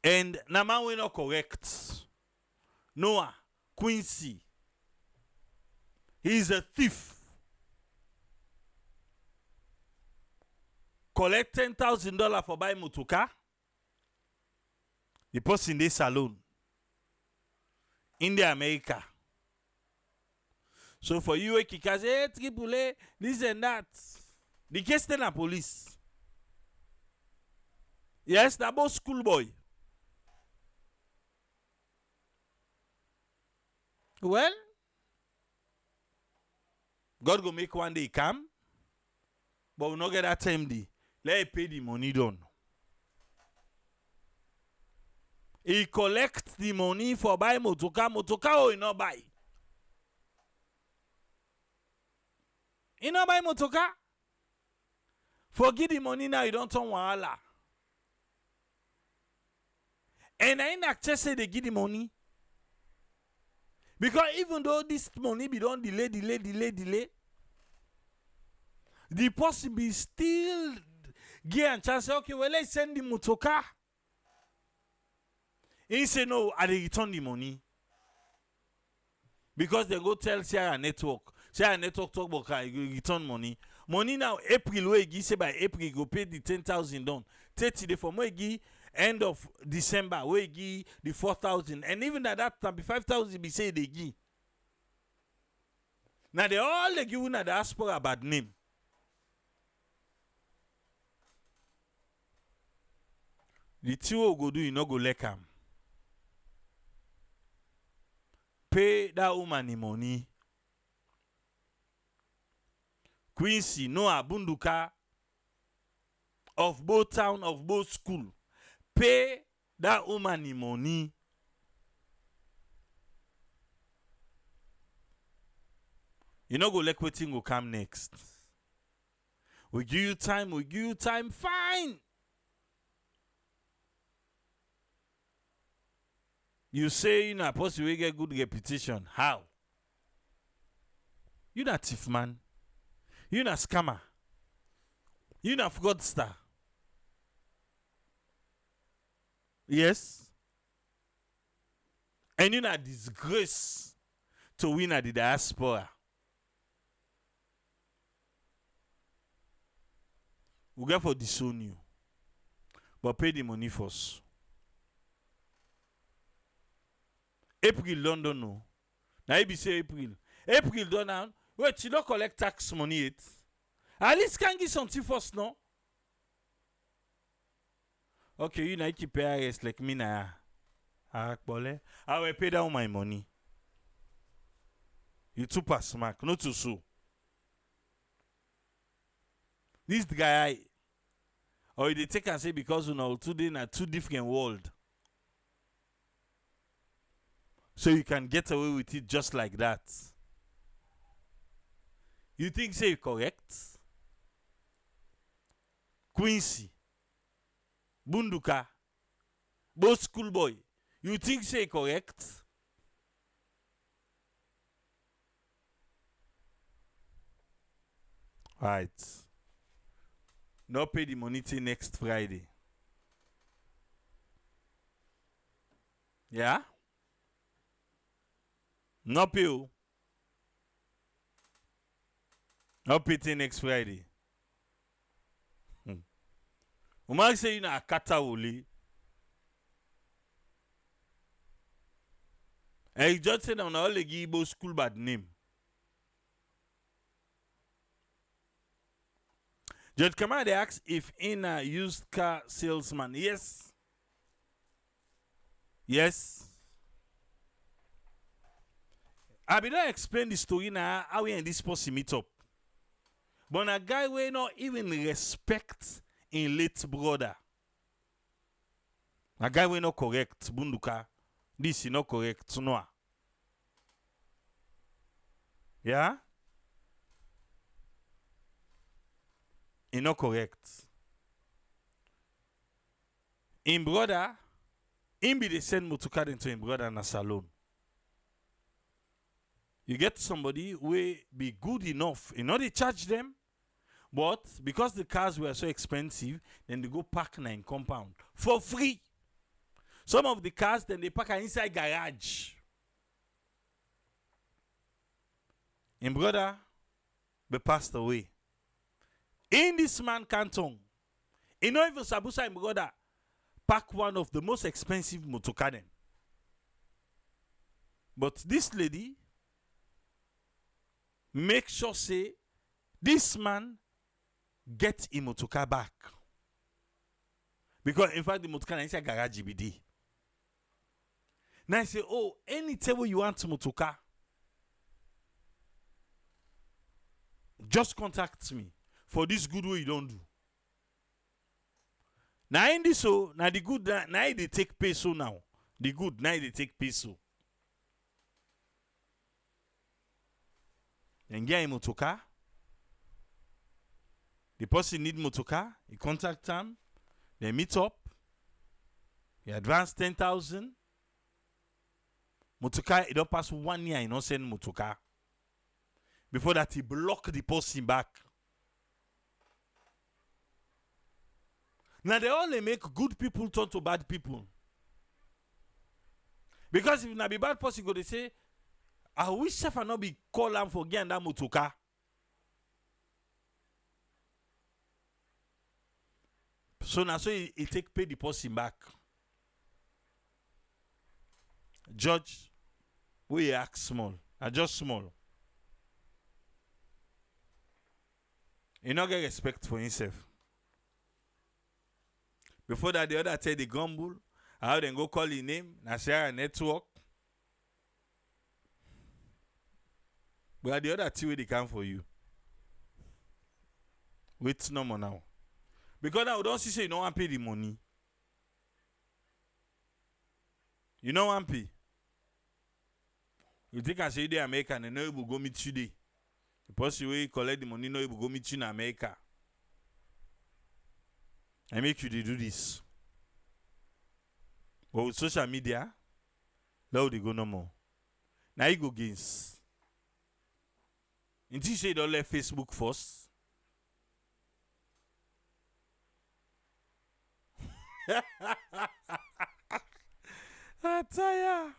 and na man we not correct. Noah, Quincy. He's a thief. Collect $10,000 for buy motoka. The person in this salon. In the America. So for you, Kika say, hey, triple A, this and that. The case then a police. Yes, that both schoolboy. Well, God go make one day come, but we not get that time day. Let him pay the money done. He collect the money for buy motoka or he not buy. He not buy motoka. Forget the money now, you don't turn wahala. And I ain't actually say they give the money. Because even though this money be don't delay, the person be still give a chance. Okay, well, let's send the motoka. He say no, I dey return the money. Because they go tell Sierra Network. Sierra Network talk about return money. Money now, April, where you say by April, you go pay the 10,000 done. 30 days from where you end of December, where you the 4,000. And even at that time, 5,000 be say they give. Now they all they give una diaspora bad name. The two go do, you no go let am. Pay that woman the money. Quincy, Noah, Bunduka, of both town, of both school. Pay that woman the money. You know go like wetin go come next. We give you time, fine. You say you know possibly get good reputation. How? You not thief man. You not scammer. You not fraudster. Yes. And you not disgrace to win at the diaspora. We get for disown you. But pay the money first. April London no. Now you be say April. April done now. Wait, you don't collect tax money yet. At least can give something first, no? Okay, you know keep PRS like me now. I will pay down my money. You too pass mark, not too so. This guy, or they take and say because you know today in a two different world. So you can get away with it just like that. You think say correct? Quincy, Bunduka, both schoolboy. You think say correct? Right. No pay the money till next Friday. Yeah? No pay you. No pay till next Friday. Umar say you na akata wole. And you just say that all the Igbo school bad name. Judge Kamade asks if in a used car salesman. Yes. Yes. I be not explain the story now how we and this person meet up. But a guy we not even respect in late brother. A guy we not correct, Bunduka. This is not correct, Noah. Yeah? It's not correct. In brother, him be the send motoka into him brother in a salon. You get somebody who be good enough. You know they charge them, but because the cars were so expensive, then they go park in compound for free. Some of the cars then they park inside garage. In brother, be passed away. In this man canton, you know even Sabusa in brother park one of the most expensive motoka them. But this lady make sure say this man get him motoka back. Because in fact the motoka is a garage BD. Now I say, oh, anytime you want motoka, just contact me for this good way you don't do. Now in this so now the good now they take peso now. The good now they take peso. And get a motoka. The person need motoka. You contact them. They meet up. You advance 10,000. Motoka, it don't pass 1 year, you don't send motoka. Before that, he block the person back. Now they only make good people turn to bad people. Because if you not be bad person, go they say, I wish if I not be call them for getting that motoka. So now so he take pay the person back. Judge, we act small. Just small. He not get respect for himself. Before that, the other tell the gumble, how then go call his name, Nasara network. But the other two they come for you. Wait no more now. Because now don't see say you don't want to pay the money. You know want to pay. You think I say they American and no you will go meet today. The person will collect the money, no you will go meet you in America. I make you do this. But with social media, now they go no more. Now you go against. Until you say you don't let Facebook first. Ataya.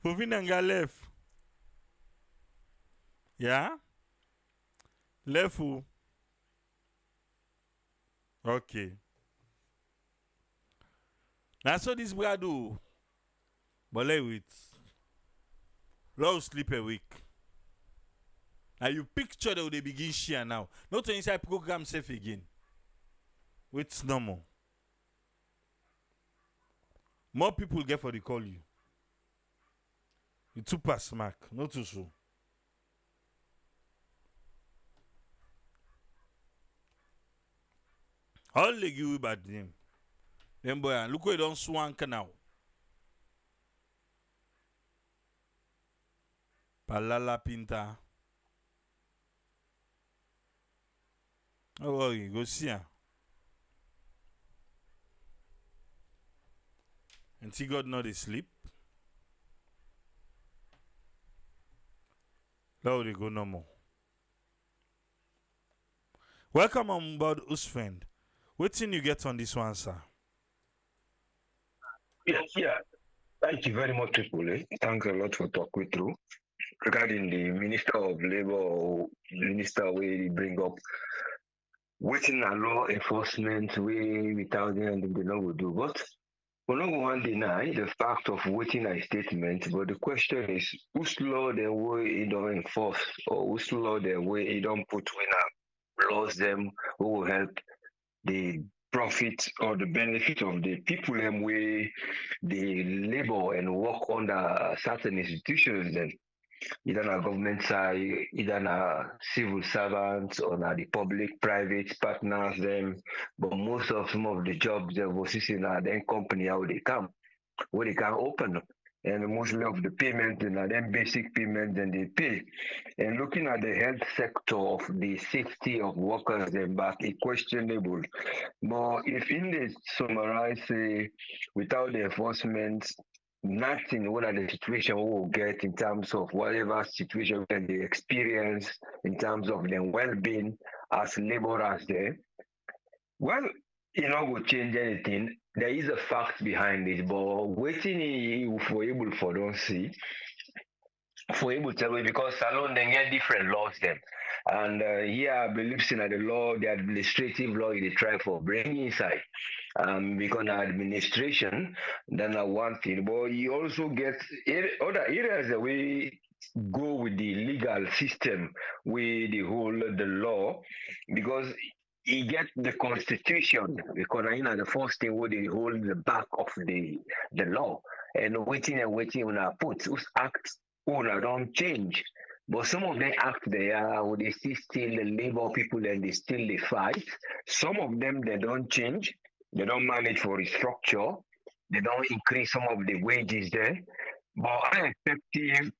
Povinanga left. Yeah? Left who? Okay. Now so this boy do. But let wait. Long sleep a week. Now you picture that they begin share now. Not to inside program safe again. Wait no more. More people get for the call you. You too pass mark, not too so. All they give you bad name. Then boy, look where you don't swank now. Palala Pinta. Oh, you go see her. And see God not asleep. Now they go no more. Welcome on board, Usfriend. What thing you get on this one, sir? Yeah. Thank you very much, people. Thanks a lot for talking through. Regarding the Minister of Labour or Minister we bring up waiting a law enforcement way without them they know will do. But we're not going to deny the fact of waiting a statement, but the question is whose law the way it don't enforce or whose law the way it don't put when laws them who will help the profit or the benefit of the people them way they labor and work under certain institutions then. Either a government side, either a civil servants or the public, private partners them. But most of some of the jobs they was in then company how they come, where they can open. And mostly of the payment and then basic payment then they pay. And looking at the health sector of the safety of workers, then back is questionable. But if in this summarize without the enforcement, nothing what are the situation we will get in terms of whatever situation can they experience in terms of their well-being as laborers there. Well, it not will change anything. There is a fact behind it, but waiting for able for don't see for able to tell me because salon they get different laws them. And here I believe in the law, the administrative law they try for bring inside. Because administration, then one thing, but you also get other areas that we go with the legal system, with the whole the law, because you get the constitution, because you know the first thing where they hold the back of the law and waiting when I put whose act don't change. But some of them act there where they still the labor people and they still they fight. Some of them they don't change. They don't manage for restructure. They don't increase some of the wages there. But effective,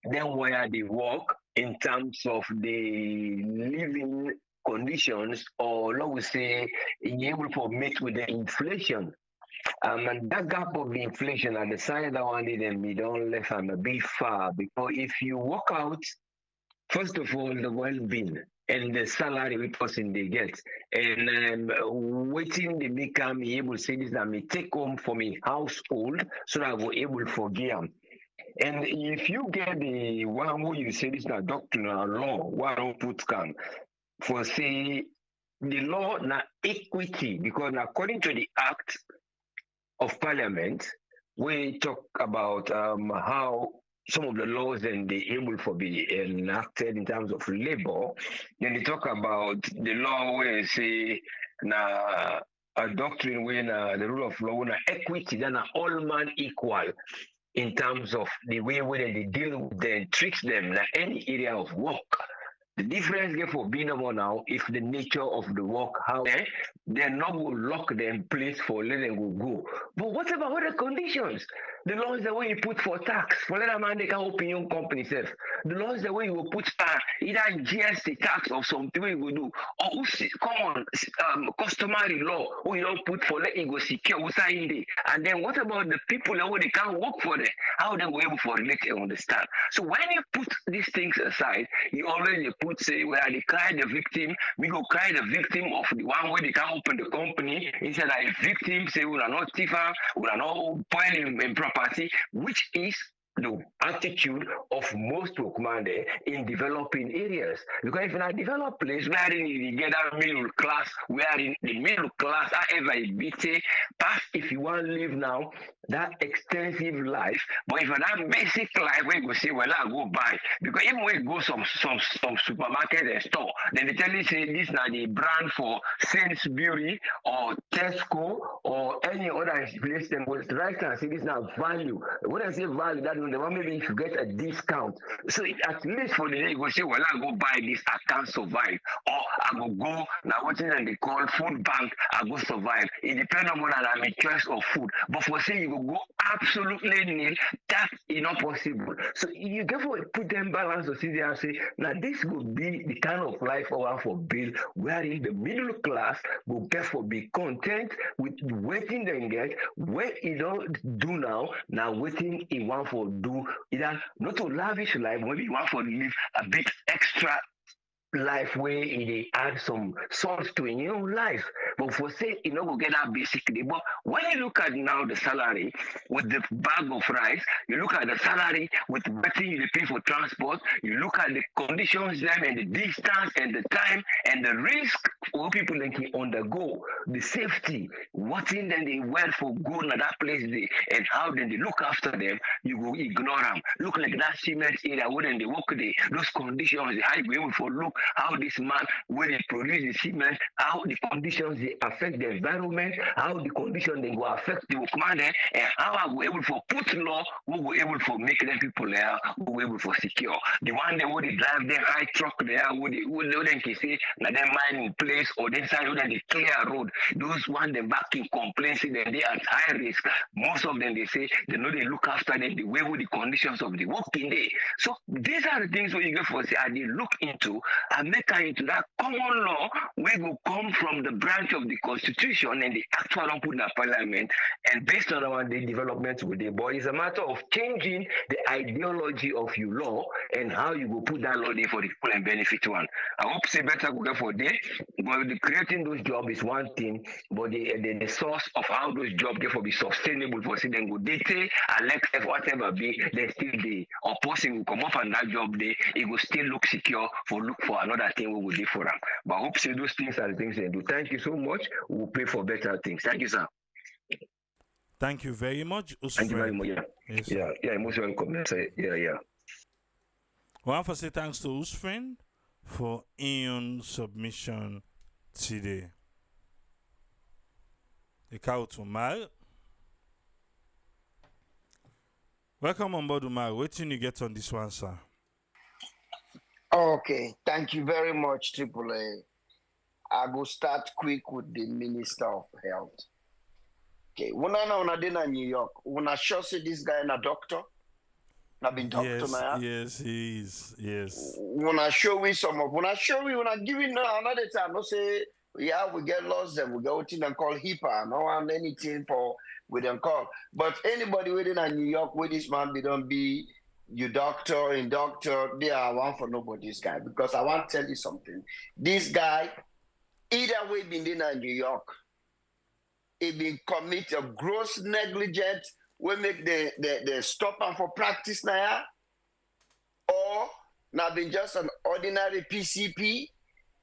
then where they work in terms of the living conditions, or let we say, being able to meet with the inflation. And that gap of the inflation at the side that one didn't be done left and a bit far because if you work out, first of all, the well-being and the salary we person they get, and waiting they become able to say this that may take home for me household so that I will able to forgive them. And if you get the one who you say this that doctrinal law, what don't put come for say the law na equity because according to the Act of Parliament, we talk about how some of the laws and they able for be enacted in terms of labor. Then they talk about the law where say na a doctrine when the rule of law when equity then all man equal in terms of the way when they deal with them, treat them in any area of work. The difference for being able now, if the nature of the work, how they're not will lock them place for let them go. But what about other conditions? The laws the way you put for tax, for let a man they can open your company self. The laws the way you will put either GST tax or something you will do, or common customary law who you don't put for let you go secure in there. And then what about the people that they can't work for them? How they will able for relate and understand? So when you put these things aside, you already put say where they cry the victim, we go cry the victim of the one where they can't open the company instead of a victim say we are not stiffer, we are not spoiling in property, which is the attitude of most workmen in developing areas. Because if in a developed place where you get a middle class, where in the middle class, however it be pass if you want to live now, that extensive life, but if that basic life where you go say, well, I go buy. Because even when you go some supermarket and store, then they tell you say this now the brand for Sainsbury or Tesco or any other place, then will right and say this now value. When I say value, that means maybe if you get a discount. So at least for the day you go say, well, I go buy this, I can't survive. Or I go now what is they call food bank, I go survive. It depends on what I'm in choice of food. But for say you go absolutely nil, that is not possible. So you get to put them balance to see there and say, now this would be the kind of life I want for build, wherein the middle class will therefore be content with waiting they get, what you don't do now waiting in one for do either not to lavish life, maybe you want for live a bit extra life where they add some salt to in your life. But for say you know go get that basically. But when you look at now the salary with the bag of rice, you look at the salary with betting you pay for transport, you look at the conditions them and the distance and the time and the risk for people that can undergo, the safety, what in then they went for going to that place they, and how then they look after them, you go ignore them. Look like that cement area where they work there, those conditions, how you go able for look how this man when they produce the cement, how the conditions they affect the environment, how the conditions they go affect the workman there, and how I go able for put law, who go able for make them people there, who go able for secure. The one that would drive them high truck there, would they can say that they mine in place or they side that they clear road. Those one they back in complaints, then they at high risk. Most of them they say they know they look after them, the way with the conditions of the working day. So these are the things where you get for say and they look into and make her into that common law where will come from the branch of the constitution and the actual put in the parliament and based on our the developments with the boy. It's a matter of changing the ideology of your law and how you will put that law there for the people and benefit one. I hope say better go get for there, but the creating those jobs is one thing, but the source of how those jobs get for be sustainable for say then go data, Alexa, whatever be, they still there. Or person will come up on that job there, it will still look secure for look for another thing we will do for them. But I hope say those things are the things they do. Thank you so much. We'll pray for better things. Thank you, sir. Thank you very much, Usfred. Thank you very much. Yeah. Yes, Yeah, most welcome. Yeah. Well, I want to say thanks to Usfred for Ian submission today. Ekao to Mal. Welcome on board, Umar. What do you get on this one, sir? Okay, thank you very much, AAA. I go start quick with the Minister of Health. Okay, when I did in New York, when I sure see this guy in a doctor, I've been doctor now. Yes, he is. Yes. When I show you when I give you another time, no say, yeah, we get lost, then we go to them call HIPAA, no one anything for we don't call. But anybody within a New York where this man be don't be you doctor and doctor, they are one for nobody's guy. Because I want to tell you something. This guy, either way been in a New York, he been commit a gross negligence, we make the stop and for practice now, or now been just an ordinary PCP.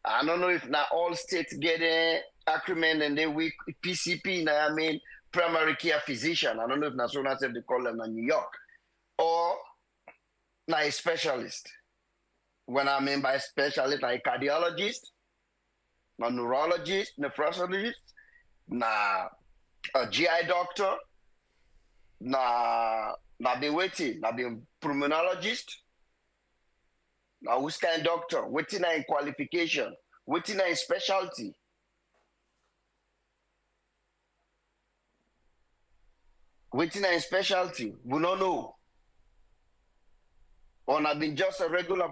I don't know if now all states get an agreement and they week PCP now, I mean primary care physician. I don't know if that's what they call them in New York. Or now a specialist. When I mean by specialist, like a cardiologist, a neurologist, nephrologist, now a GI doctor, now be waiting, now be pulmonologist, now who's kind doctor, waiting in qualification, waiting in specialty. Waiting in specialty, we don't know. Or I've been just a regular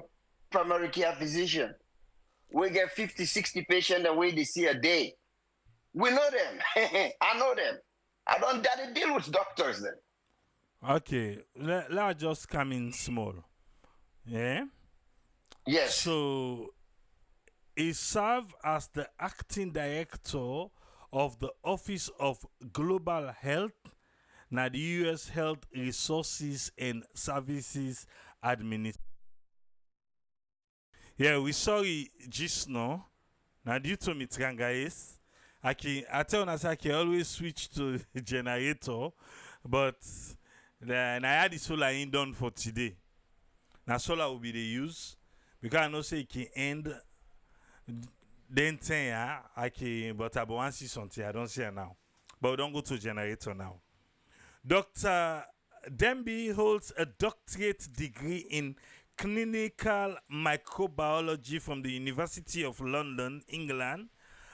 primary care physician. We get 50, 60 patients and we see a day. We know them. I know them. I don't dare to deal with doctors then. Okay, let's just come in small. Yeah? Yes. So, he served as the acting director of the Office of Global Health, now the U.S. Health Resources and Services Administration. Yeah, we sorry just now. Now due to me guys, I tell us I can always switch to generator, but then I had the solar in done for today. Now solar will be the use because I know say it can end then 10 I can, but I want to see something I don't see it now. But we don't go to generator now. Dr. Demby holds a doctorate degree in clinical microbiology from the University of London, England,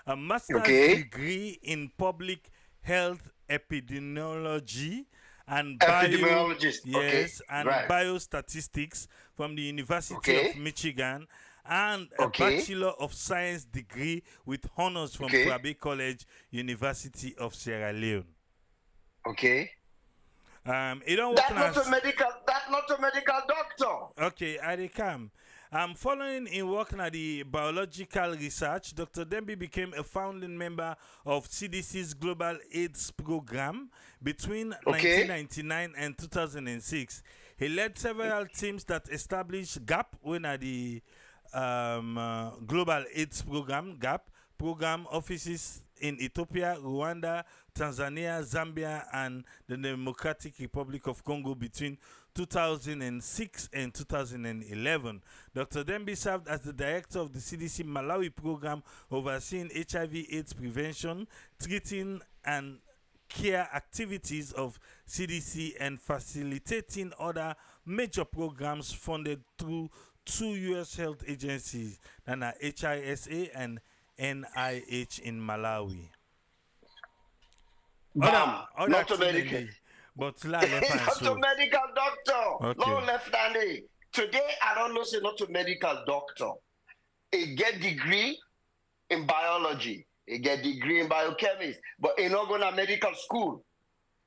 a master's degree in public health epidemiology and biostatistics from the University of Michigan, and a Bachelor of Science degree with honors from Krabi College, University of Sierra Leone. Okay. That's not a medical doctor. Okay, I come. Following in working at the biological research, Dr. Demby became a founding member of CDC's Global AIDS Program between 1999 and 2006. He led several teams that established GAP, when at the Global AIDS Program, GAP, program offices in Ethiopia, Rwanda, Tanzania, Zambia, and the Democratic Republic of Congo between 2006 and 2011. Dr. Demby served as the director of the CDC Malawi program, overseeing HIV/AIDS prevention, treating and care activities of CDC, and facilitating other major programs funded through two U.S. health agencies, that are HISA and NIH in Malawi. Not a medical. Not a medical doctor. Okay. No left-handed. Today, I don't know say not a medical doctor. He get degree in biology. He get degree in biochemistry. But he not going to medical school.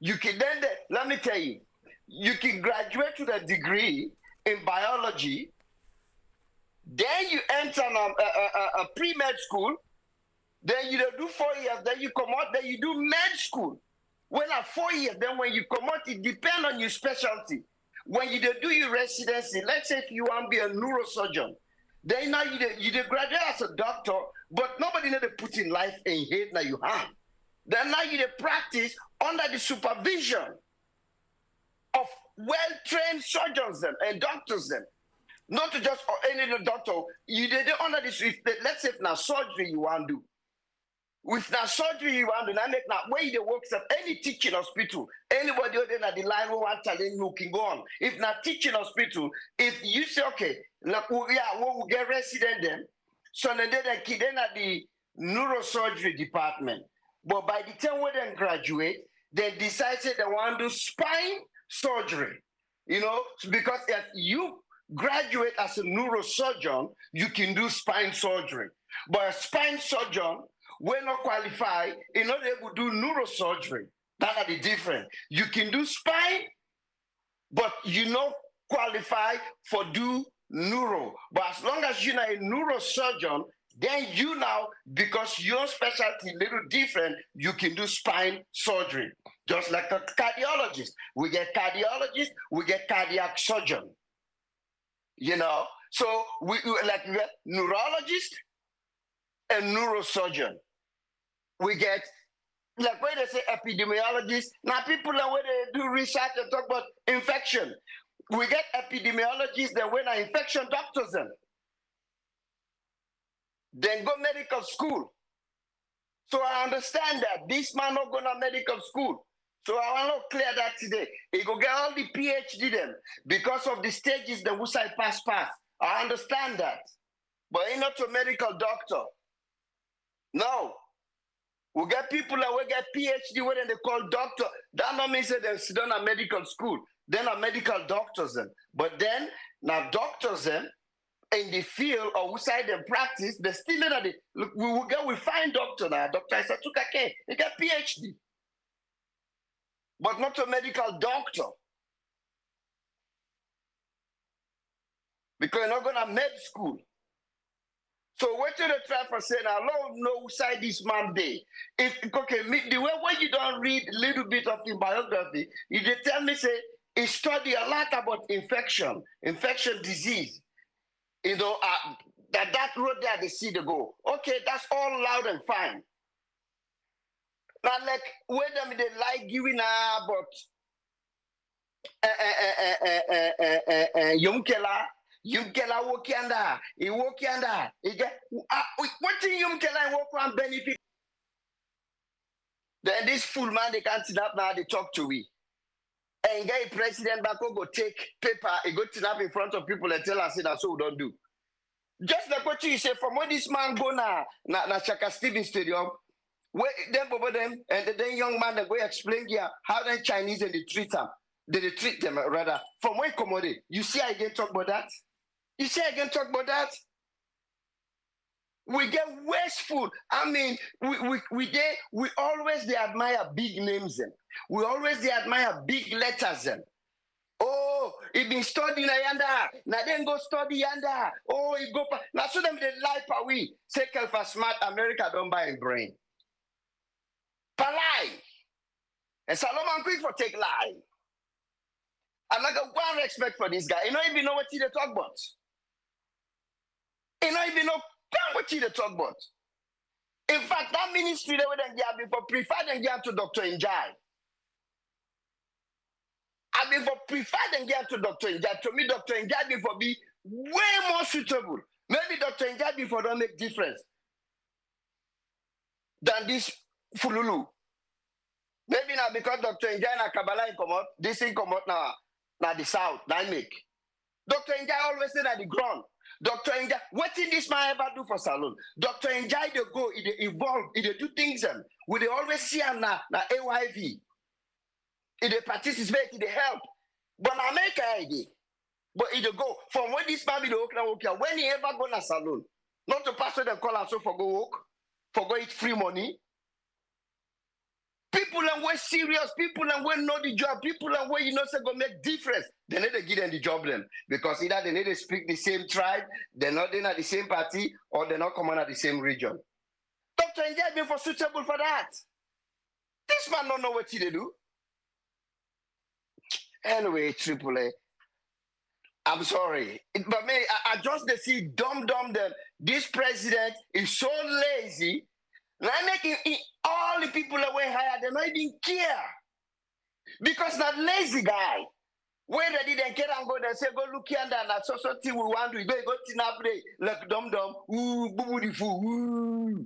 You can then, let me tell you, you can graduate with a degree in biology. Then you enter a pre-med school. Then you do 4 years. Then you come out. Then you do med school. When at 4 years, then when you come out, it depends on your specialty. When you do your residency, let's say if you want to be a neurosurgeon, then now you graduate as a doctor, but nobody know to put in life in head now you have. Then now you practice under the supervision of well-trained surgeons and doctors them. Not to just any doctor. You did under this. Let's say if now surgery you want to do. With now surgery you want to do, now make now where you work at any teaching hospital, anybody other than the line who want to you can go on. If not teaching hospital, if you say okay, like we will get resident them, so then they kid then at the neurosurgery department. But by the time when they graduate, they decide they want to do spine surgery. You know, because if you graduate as a neurosurgeon, you can do spine surgery. But a spine surgeon, when not qualified, you're not able to do neurosurgery. That are the difference. You can do spine, but you not qualify for do neuro. But as long as you're not a neurosurgeon, then you now, because your specialty little different, you can do spine surgery. Just like a cardiologist. We get cardiologist, we get cardiac surgeon. You know, so we get neurologist and neurosurgeon. We get, like when they say epidemiologist, now people are when they do research and talk about infection. We get epidemiologists that when are infection doctors then go medical school. So I understand that this man not going to medical school. So I want to clear that today. He go get all the PhD them because of the stages the Wusai pass. I understand that. But he not a medical doctor. No. We get people that will get PhD, what they call doctor. That not mean that they sit down at medical school. Then are medical doctors then. But then, now doctors then, in the field or outside them practice, they still in the look, we find doctor now. Dr. Isatukake, he got PhD. But not a medical doctor. Because you're not gonna med school. So what you try for saying, I don't know who side this man day. If okay, the way when you don't read a little bit of his biography, you just tell me say he study a lot about infection disease. You know, that road there they see the go. Okay, that's all loud and fine. Now like when them they like giving about Yumkela wokianda, he wokianda, he get what in Yumkela work on benefit. Then this fool man they can't sit up now, they talk to we. And guy president Bako go take paper, he go sit up in front of people and tell us that's what we don't do. Just like what you say, from where this man go na Chaka Stevens Stadium, where them over them, and then young man they go explain here how the Chinese and they treat them. They treat them rather. From where commodity, you see I can talk about that? You see I can talk about that? We get wasteful. I mean, we always they admire big names them. We always they admire big letters them. Oh, he been studying yanda. Now then go study yanda. Oh, he go now so them they lie per we. Say for smart America don't buy a brain. Palai. And Solomon quick for take lie. I'm like a one respect for this guy. You don't even know what he talk about. You don't even know what he talk about. In fact, that ministry they would have before prefer them give to Dr. Njai. I been for prefer them give to Dr. Njai. To me, Dr. Njai before be way more suitable. Maybe Dr. Njai before don't make difference than this Fululu. Maybe now because Dr. Njai na Kabbalah come out, this thing come out now the south, that make. Dr. Njai always say at the ground. Dr. Njai, what did this man ever do for salon? Dr. Njai they go, they evolve, they do things we they always see him na AYV. They participate, they help. But in America idea. But they go from when this man be the work, when he ever go na salon, not to pass the call and so for go work, for go eat free money. People and way serious, people and way know the job, people and way you know say go make difference. They need to give them the job them because either they need to speak the same tribe, they're not in at the same party, or they're not coming at the same region. Dr. Njai been for suitable for that. This man don't know what he do. Anyway, Triple A. I'm sorry. But me, I just they see dumb them. This president is so lazy. Now making all the people that were hired, they don't even care. Because that lazy guy, where they didn't care and go, they say, go look here and that's so thing we want to go to play, like dumb, ooh, boo the fool, ooh.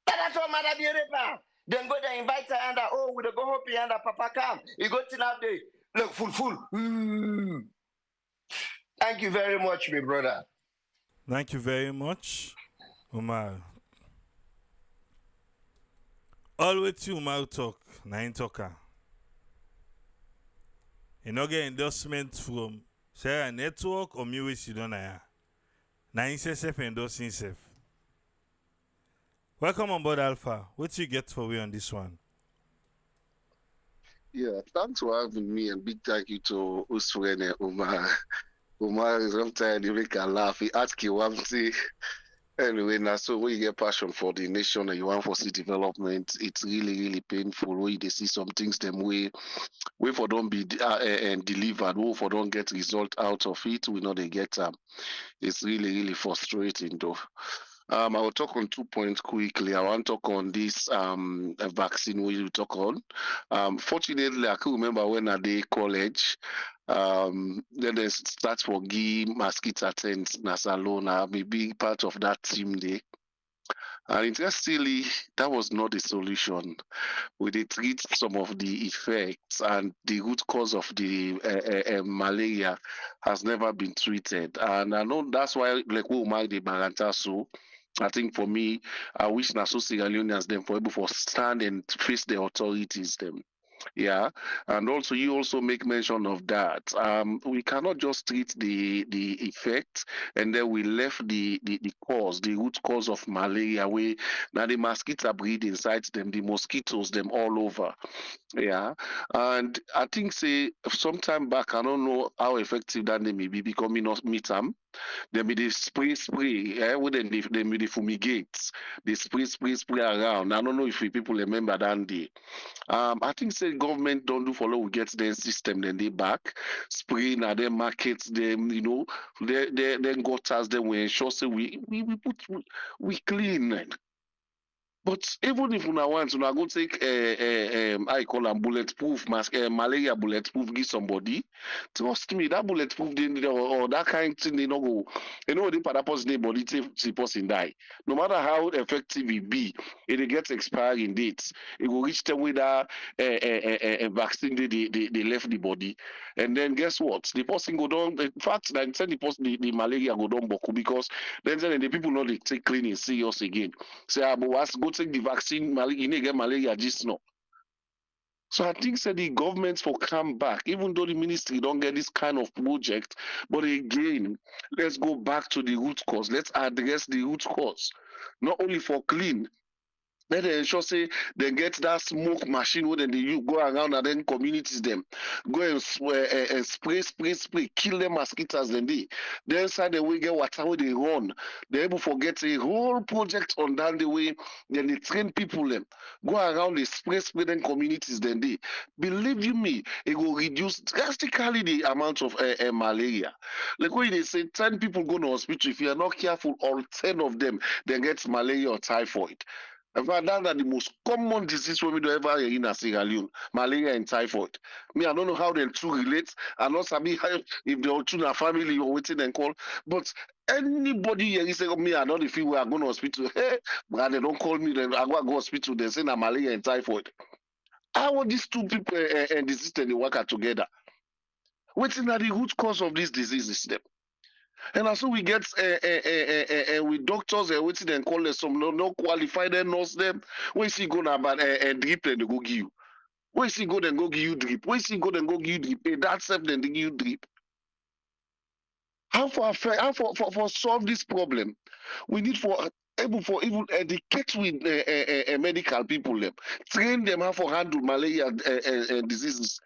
That's all matter be repa. Then go there, invite her and oh, we go hope and papa come. You go to now day, look full, ooh. Thank you very much, my brother. Thank you very much, Umar. Always you Umar talk, nine talker. You no get endorsement from say a network or me which you don't know. Nine self endorsing self. Welcome on board Alpha. What you get for we on this one? Yeah, thanks for having me, and big thank you to Usfrene Umar. Umar, sometimes you make a laugh. He ask you one thing. Anyway, now, so when you get passion for the nation and you want for see development, it's really, really painful when you see some things them way for don't be and delivered, way for don't get result out of it. We know they get it's really, really frustrating though. I will talk on 2 points quickly. I want to talk on this vaccine we will talk on. Fortunately, I can remember when I did college. Then they start for give mosquito tent Nasalona. I'm a big part of that team there. And interestingly, that was not the solution. We did treat some of the effects, and the root cause of the malaria has never been treated. And I know that's why, like, we might the Baranta so. I think for me, I wish Naso Sierra Leoneans them for able to stand and face the authorities them. Yeah, and also you also make mention of that. We cannot just treat the effect and then we left the cause, the root cause of malaria. We now the mosquitoes breed inside them, the mosquitoes them all over. Yeah, and I think say sometime back, I don't know how effective that they may be becoming not meet them. They be the spray, when they be the fumigate, they spray around. I don't know if people remember that day. I think say government don't do follow we get their system, then they back, spray now then market them, they then gutters them we ensure say we clean. But even if una want, una go take I call them bulletproof mask, malaria bulletproof, give somebody. Trust me, that bulletproof or that kind thing they no go. You know the person dey body the person die. No matter how effective it be, it gets expiring dates. It will reach them with that vaccine they left the body, and then guess what? The person go down. In fact, then send the person the malaria go down boku because then the people know they take cleaning serious again. Say, but go take the vaccine, you need get malaria just now. So I think say the government for come back, even though the ministry don't get this kind of project, but again, let's go back to the root cause. Let's address the root cause. Not only for clean, let them ensure say they get that smoke machine where they go around and then communities them go and spray, kill them mosquitoes then they. Then inside the way get water where they run. They able forget a whole project on down the way. Then they train people them go around they spray them communities then they. Believe you me, it will reduce drastically the amount of malaria. Like when they say 10 people go to hospital, if you are not careful, all 10 of them then get malaria or typhoid. In fact, that's the most common disease we do ever hear in Sierra Leone, malaria and typhoid. Me, I don't know how them two relate. I not sabi how if they all two in a family or waiting and call. But anybody here say, oh, me, I know the feel we are going to hospital. Hey, but they don't call me, then I go hospital, they say na malaria and typhoid. How are these two people and disease they work out together? Waiting at the root cause of this disease is them. And also we get with doctors and waiting and call them some no qualified nurse them. When see go now about drip then they go give you. When see go then go give you drip. When see go then go give you drip. Hey, that's self then they give you drip. How for solve this problem? We need for able for even educate with medical people them, train them how to handle malaria diseases.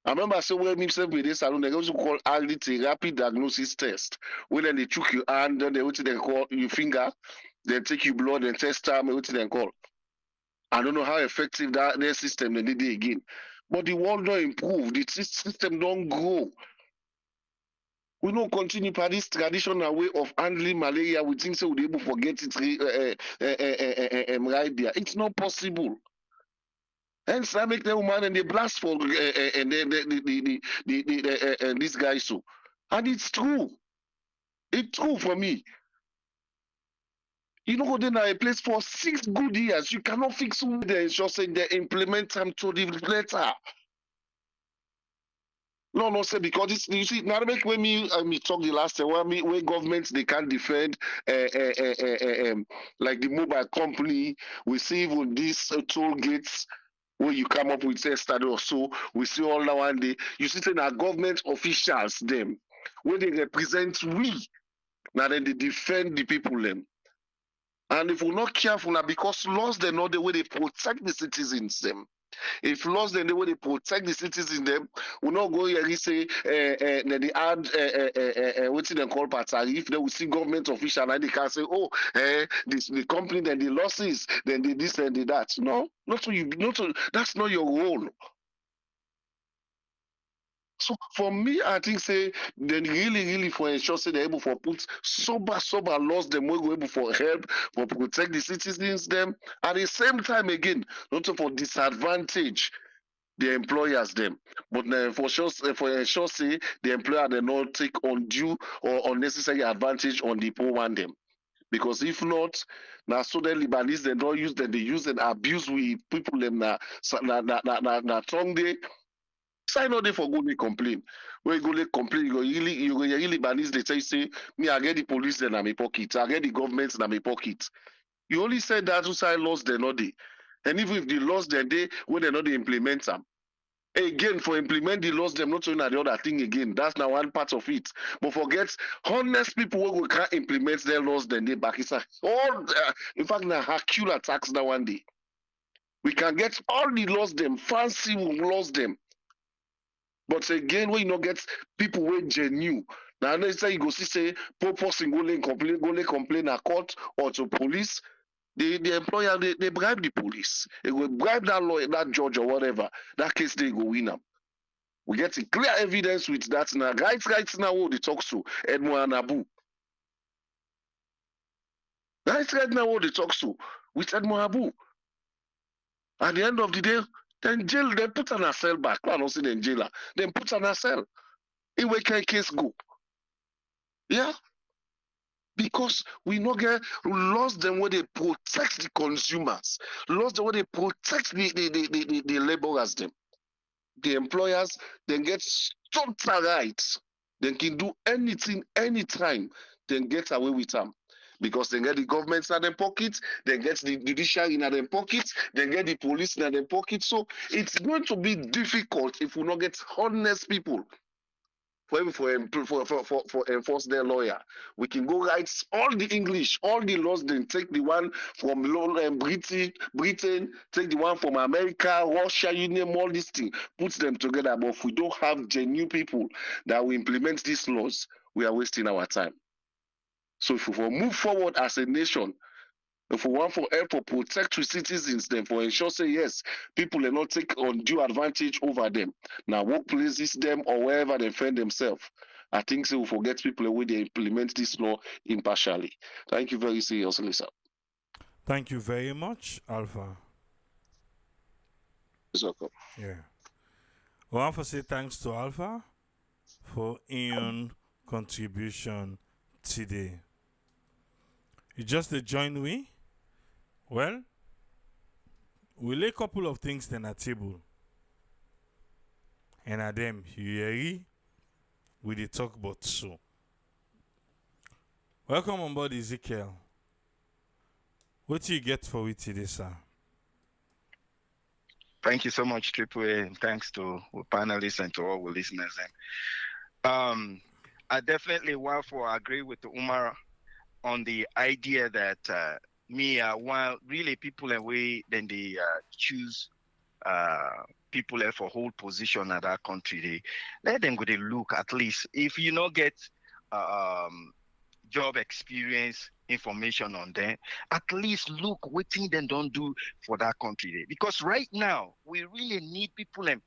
I remember so when himself with this salon, they also call RDT, rapid diagnosis test. When then they took your hand, then they what they call your finger, then take your blood and test time, what they call. I don't know how effective that their system they did it again. But the world don't improve, the system don't grow. We don't continue by this traditional way of handling malaria. We think so we'll be able to forget it right there. It's not possible. Hence, I make the woman and they blast for and then this guy so, and it's true. It's true for me. You know, go there a place for 6 good years. You cannot fix who they just say they implement them to the letter. No, say because it's you see now make when me talk the last time when governments they can't defend like the mobile company we see even these toll gates where you come up with say study or so we see all now one day you see say now government officials them where they represent we now then they defend the people them. And if we're not careful now, because laws they're not the way they protect the citizens them. If laws then the way they protect the citizens, them will not go here and say then they add what they call part tariff. They will see government official and they can say, oh, this the company then the losses, then they this and they that. No, not so you not so, that's not your role. So for me, I think say then really for ensure say they're able for put sober laws them we go able for help for protect the citizens them at the same time again not for disadvantage the employers them. But for ensure say the employer they not take undue or unnecessary advantage on the poor one them. Because if not, now so the Lebanese they don't use them, they use and abuse we people them na tongue they sign all day for go they complain. When you go they complain, you go really Lebanese they say me I get the police then in my pocket, I get the government in my pocket. You only said that to sign laws they not they. And even if the laws then they when they not they implement them. Again, for implement the laws, them not showing the other thing again. That's now one part of it. But forget honest people who can't implement their laws, then they back. It's all in fact now Hercule tax that one day. We can get all the laws them, fancy laws them. But again, when you not get people who genuine. Now let's say you go see say person go complain a court or to police. The employer they bribe the police. They will bribe that lawyer, that judge or whatever. That case they go win them. We get clear evidence with that now. Right now, what they talk to Edmond Abu. Right now, what they talk to with Edmond Abu. At the end of the day, then jail, they put on a cell back. I don't see them jailer. Then put on a cell. In where can case go? Yeah. Because we not get lost them where they protect the consumers, lost them where they protect the laborers them. The employers then get total rights. They can do anything, anytime, then get away with them. Because they get the government in their pockets, they get the judiciary in their pockets, they get the police in their pockets. So it's going to be difficult if we not get honest people for enforce their lawyer. We can go write all the English, all the laws, then take the one from Britain, take the one from America, Russia, you name all these things, put them together. But if we don't have genuine people that will implement these laws, we are wasting our time. So if we move forward as a nation, if we want for help for protect our citizens, then for ensure say yes, people will not take undue advantage over them. Now workplaces them or wherever they find themselves. I think so we forget people the way they implement this law impartially. Thank you very seriously, sir. Thank you very much, Alpha. It's welcome. Yeah. I want to say thanks to Alpha for Ian contribution today. You just join me. Well, we lay a couple of things then at table. And at them, you hear we dey talk about so. Welcome on board, Ezekiel. What do you get for it today, sir? Thank you so much, Triple A, and thanks to our panelists and to all the listeners. And I definitely agree with Umar on the idea that while really people away then they choose people for hold position at that country, they let them go. They look at least if you not get job experience information on them, at least look what thing they don't do for that country. Because right now we really need people and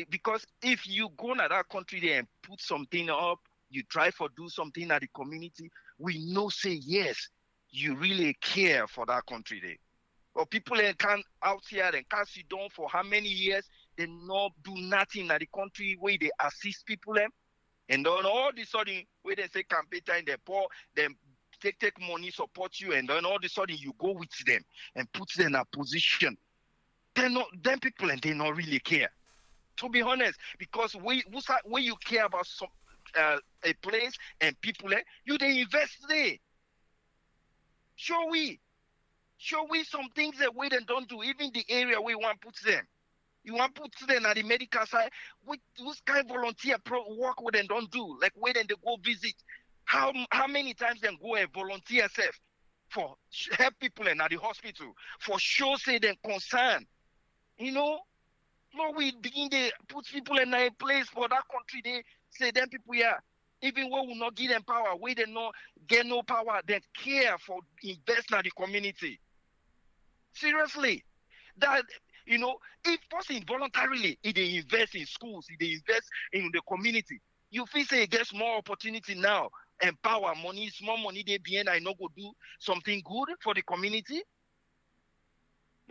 because if you go to that country there and put something up, you try for do something at the community, we know say yes, you really care for that country there. But people can't out here and can't sit down for how many years, they not do nothing at the country where they assist people them. And then all of a sudden, where they say campaign time, they pour, them take money, support you, and then all of a sudden you go with them and put them in a position. Them people and they not really care. To be honest, because when you care about some a place and people, you they invest there. Show we some things that we don't do, even the area we want to put them. You want to put them at the medical side, whose kind of volunteer work we them don't do, like where then they go visit. How many times then go and volunteer self for help people in at the hospital, for show say them concern. You know, Lord, we begin to put people in a place for that country. They say them people here, even when we not give them power, we they not get no power, they care for invest in the community. Seriously, that if person voluntarily, if they invest in schools, if they invest in the community, you feel say it gets more opportunity now, empower money, small money they be, and I know go do something good for the community.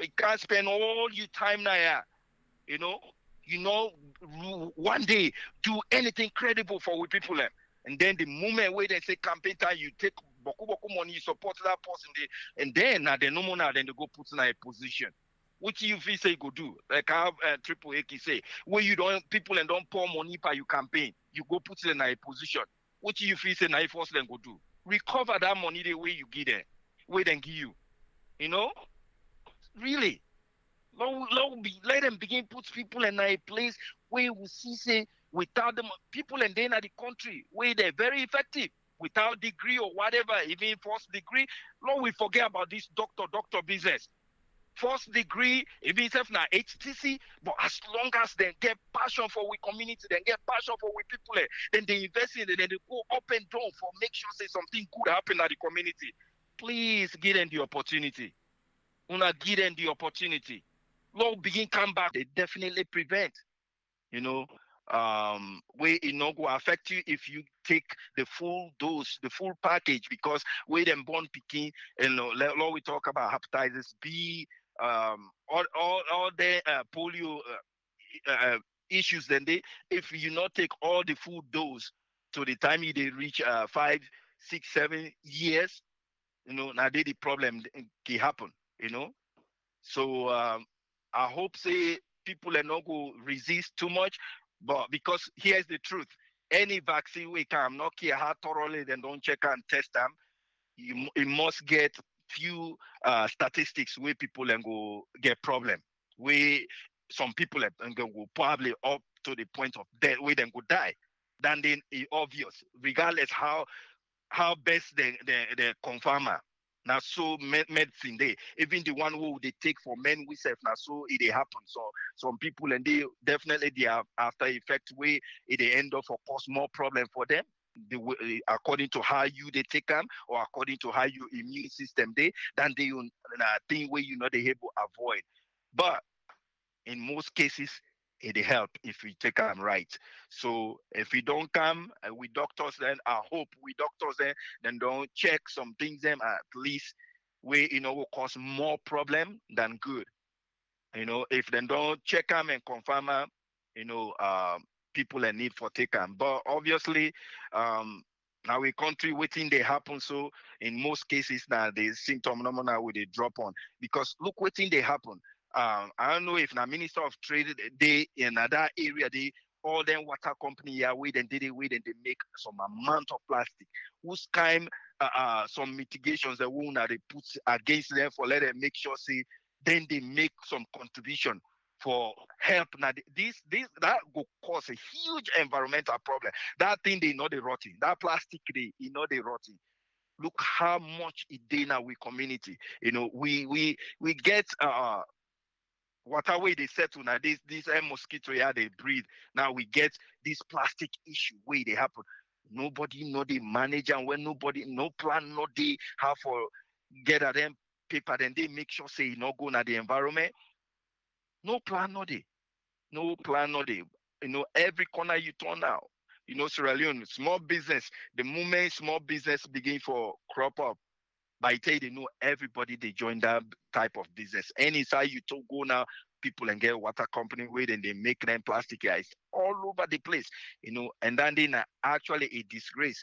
You can't spend all your time now, yeah, you know, one day do anything credible for we people, and then the moment where they say campaign time, you take boku money, you support that person, and then now they no more now, then they go put in a position. Which you feel say go do, like how Triple A say, where you don't people and don't pour money by you campaign, you go put it in a position. Which you feel say now first then go do, recover that money the way you give them, where then give you, you know, really. Let them begin put people in a place where we see say without them people and then at the country where they're very effective without degree or whatever, even first degree. Lord, we forget about this doctor business. First degree, even if na HTC, but as long as they get passion for we community, they get passion for we people, then they invest in it, then they go up and down for make sure say something good happen at the community. Please give them the opportunity. Una give them the opportunity. Lord begin come back, they definitely prevent, you know, where it not go affect you if you take the full dose, the full package, because where them born picking, and Lord we talk about hepatitis B, all the polio issues, then they, if you not take all the full dose to the time you they reach 5, 6, 7 years, now they the problem can happen, you know. So I hope say people are not go resist too much, but because here's the truth: any vaccine we can not care how thoroughly then don't check and test them, you must get few statistics where people and go get problem. Where some people and go probably up to the point of death where then go die. Then it's obvious, regardless how best the confirmer. Now so medicine they even the one who they take for men we self now so it happen. So some people and they definitely they have after effect way it they end up for cause more problem for them. According to how you they take them or according to how your immune system they then they thing where you know they able avoid. But in most cases it help if we take them right. So if we don't come with doctors, then I hope we doctors then don't check some things them at least we will cause more problem than good. If they don't check them and confirm them, you know, um, people in need for take them. But obviously, um, now we country waiting they happen. So in most cases now the symptom phenomena will they drop on because look waiting they happen. I don't know if now Minister of Trade they in that area they all them water company yeah wait and did it wait and they make some amount of plastic. Whose kind some mitigations that will now they put against them for let them make sure see then they make some contribution for help. Now this that will cause a huge environmental problem. That thing they know they rotting. That plastic they know they rotting. Look how much it did now with community. We get water way they settle now. This mosquito yeah they breathe. Now we get this plastic issue way they happen. Nobody know the manager and when nobody no plan no they how for get at them paper then they make sure say no go na the environment. No plan no day. No plan no day. Every corner you turn now. Sierra Leone, small business. The moment small business begin for crop up, by the time they know everybody they join that type of business. Any side you to go now, people and get water company with and they make them plastic ice all over the place. And then they actually a disgrace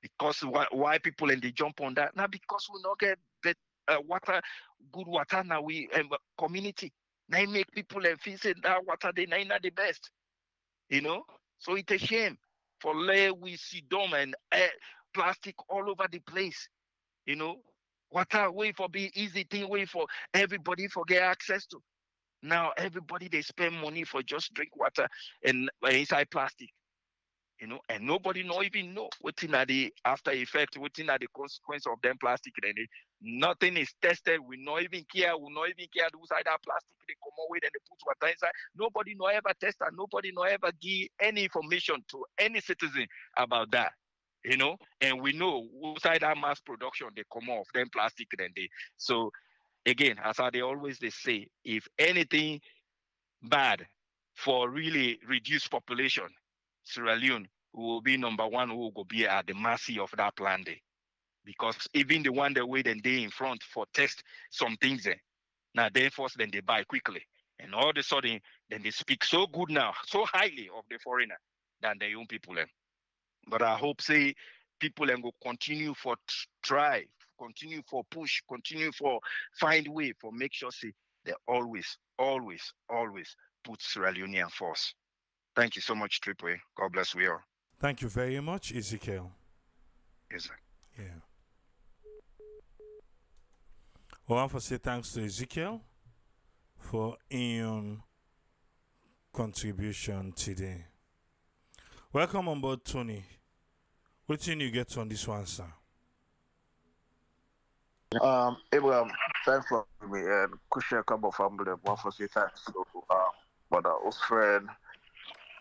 because why people and they jump on that now because we not get water, good water now we community. Now it make people and feel say that water they not the best, you know. So it's a shame for lay we see dumb and plastic all over the place, you know. Water way for be easy thing way for everybody for get access to. Now everybody they spend money for just drink water and inside plastic. and nobody even know what's are the after effect, what's are the consequence of them plastic. Then nothing is tested. We not even care. We not even care who side that plastic they come away and they put water inside. Nobody no ever test and nobody no ever give any information to any citizen about that. And we know who side that mass production they come off them plastic then they. So again, as they always they say, if anything bad for really reduced population, Sierra Leone will be number one who will be at the mercy of that plan day. Because even the one that wait and they in front for test some things there. Now they force then they buy quickly. And all of a sudden, then they speak so good now, so highly of the foreigner than the young people. But I hope say people will continue for try, continue for push, continue for find way for make sure say they always, always, always put Sierra Leonean first. Thank you so much, Triple A. God bless we all. Thank you very much, Ezekiel. Yes, sir. Yeah. I want to say thanks to Ezekiel for in contribution today. Welcome on board, Tony. What thing you get on this one, sir? Abraham, thanks for me and Kusha Kabo family. One for say thanks to Brother Osfred,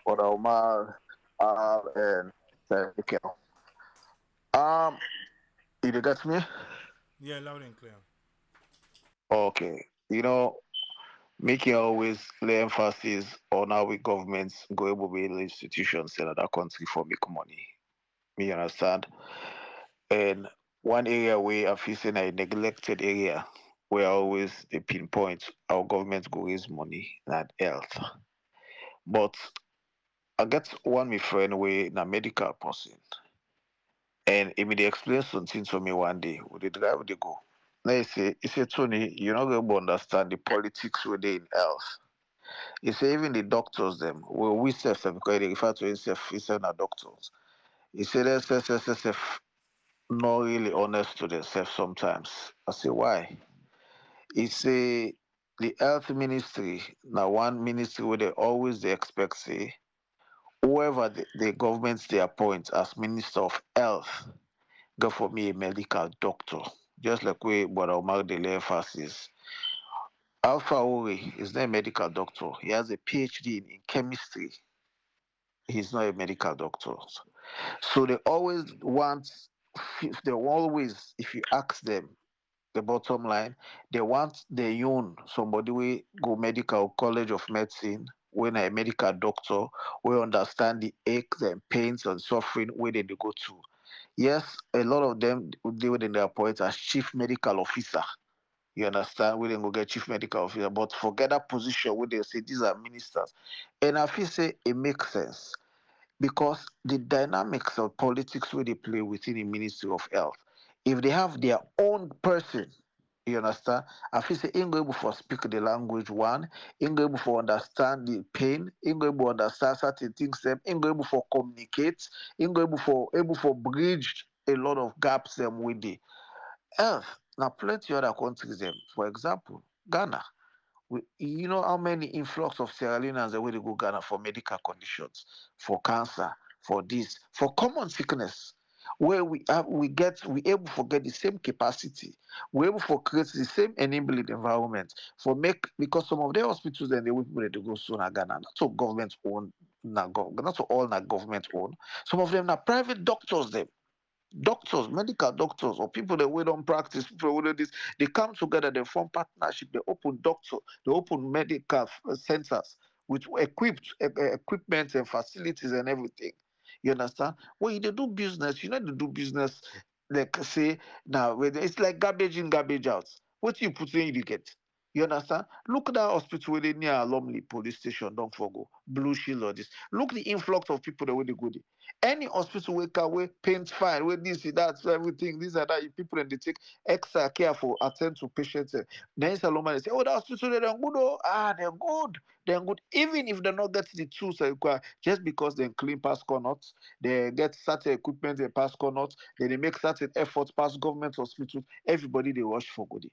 Brother Omar, and thank you. You got me? Yeah, loud and clear. Okay. Making always lay emphasis on how we governments go able to be institutions in other country for make money. Me understand? And one area where I feel saying a neglected area where always they pinpoint our government go raise money and health. But I get one my friend way na medical person. And he may explain something to me one day. With the drive they go. Now he say, Tony, you're not going to understand the politics where they in health. He say even the doctors them, well, we self because they refer to himself, he said not doctors. He said self not really honest to themselves sometimes. I say why? He say the health ministry now one ministry where they expect say whoever the governments they appoint as minister of health go for me a medical doctor. Just like we what Omar de emphasis. Alpha Ori is not a medical doctor. He has a PhD in chemistry. He's not a medical doctor. So they always want, if you ask them, the bottom line, they want their own somebody we go medical college of medicine, when a medical doctor, we understand the aches and pains and suffering where they go to. Yes, a lot of them deal in their point as chief medical officer. You understand? We didn't go get chief medical officer, but forget that position where they say these are ministers. And I feel say it makes sense because the dynamics of politics where they play within the Ministry of Health, if they have their own person, you understand? I feel say ain't able for speak the language one, ain't able for understand the pain, ain't able to understand certain things, them, ain't able for communicate, ain't able for bridge a lot of gaps them with the health. Now plenty other countries them, for example, Ghana. You know how many influx of Sierra Leoneans are going to go Ghana for medical conditions, for cancer, for this, for common sickness, where we able to get the same capacity, we able to create the same enabling environment for make because some of the hospitals and the people that they go soon are Ghana, not all government owned, not all not government owned. Some of them are private doctors them doctors, medical doctors, or people that we don't practice, people who do this, they come together, they form partnership, they open they open medical centers with equipment and facilities and everything. You understand? When you do business, you know to do business like say now it's like garbage in, garbage out. What you put in, you get. You understand? Look at that hospital where they near Alumni police station, don't forget Blue Shield or this. Look the influx of people that where they go there. Any hospital where paint fine, where this, that, everything, these are that people and they take extra care for attend to patients. Then Saloma they say, oh, the hospital they're good, oh, they're good. They're good. Even if they not get the tools they require, just because they clean pass corners, they get certain equipment they pass corners, then they make certain efforts past government hospitals, everybody they rush for good.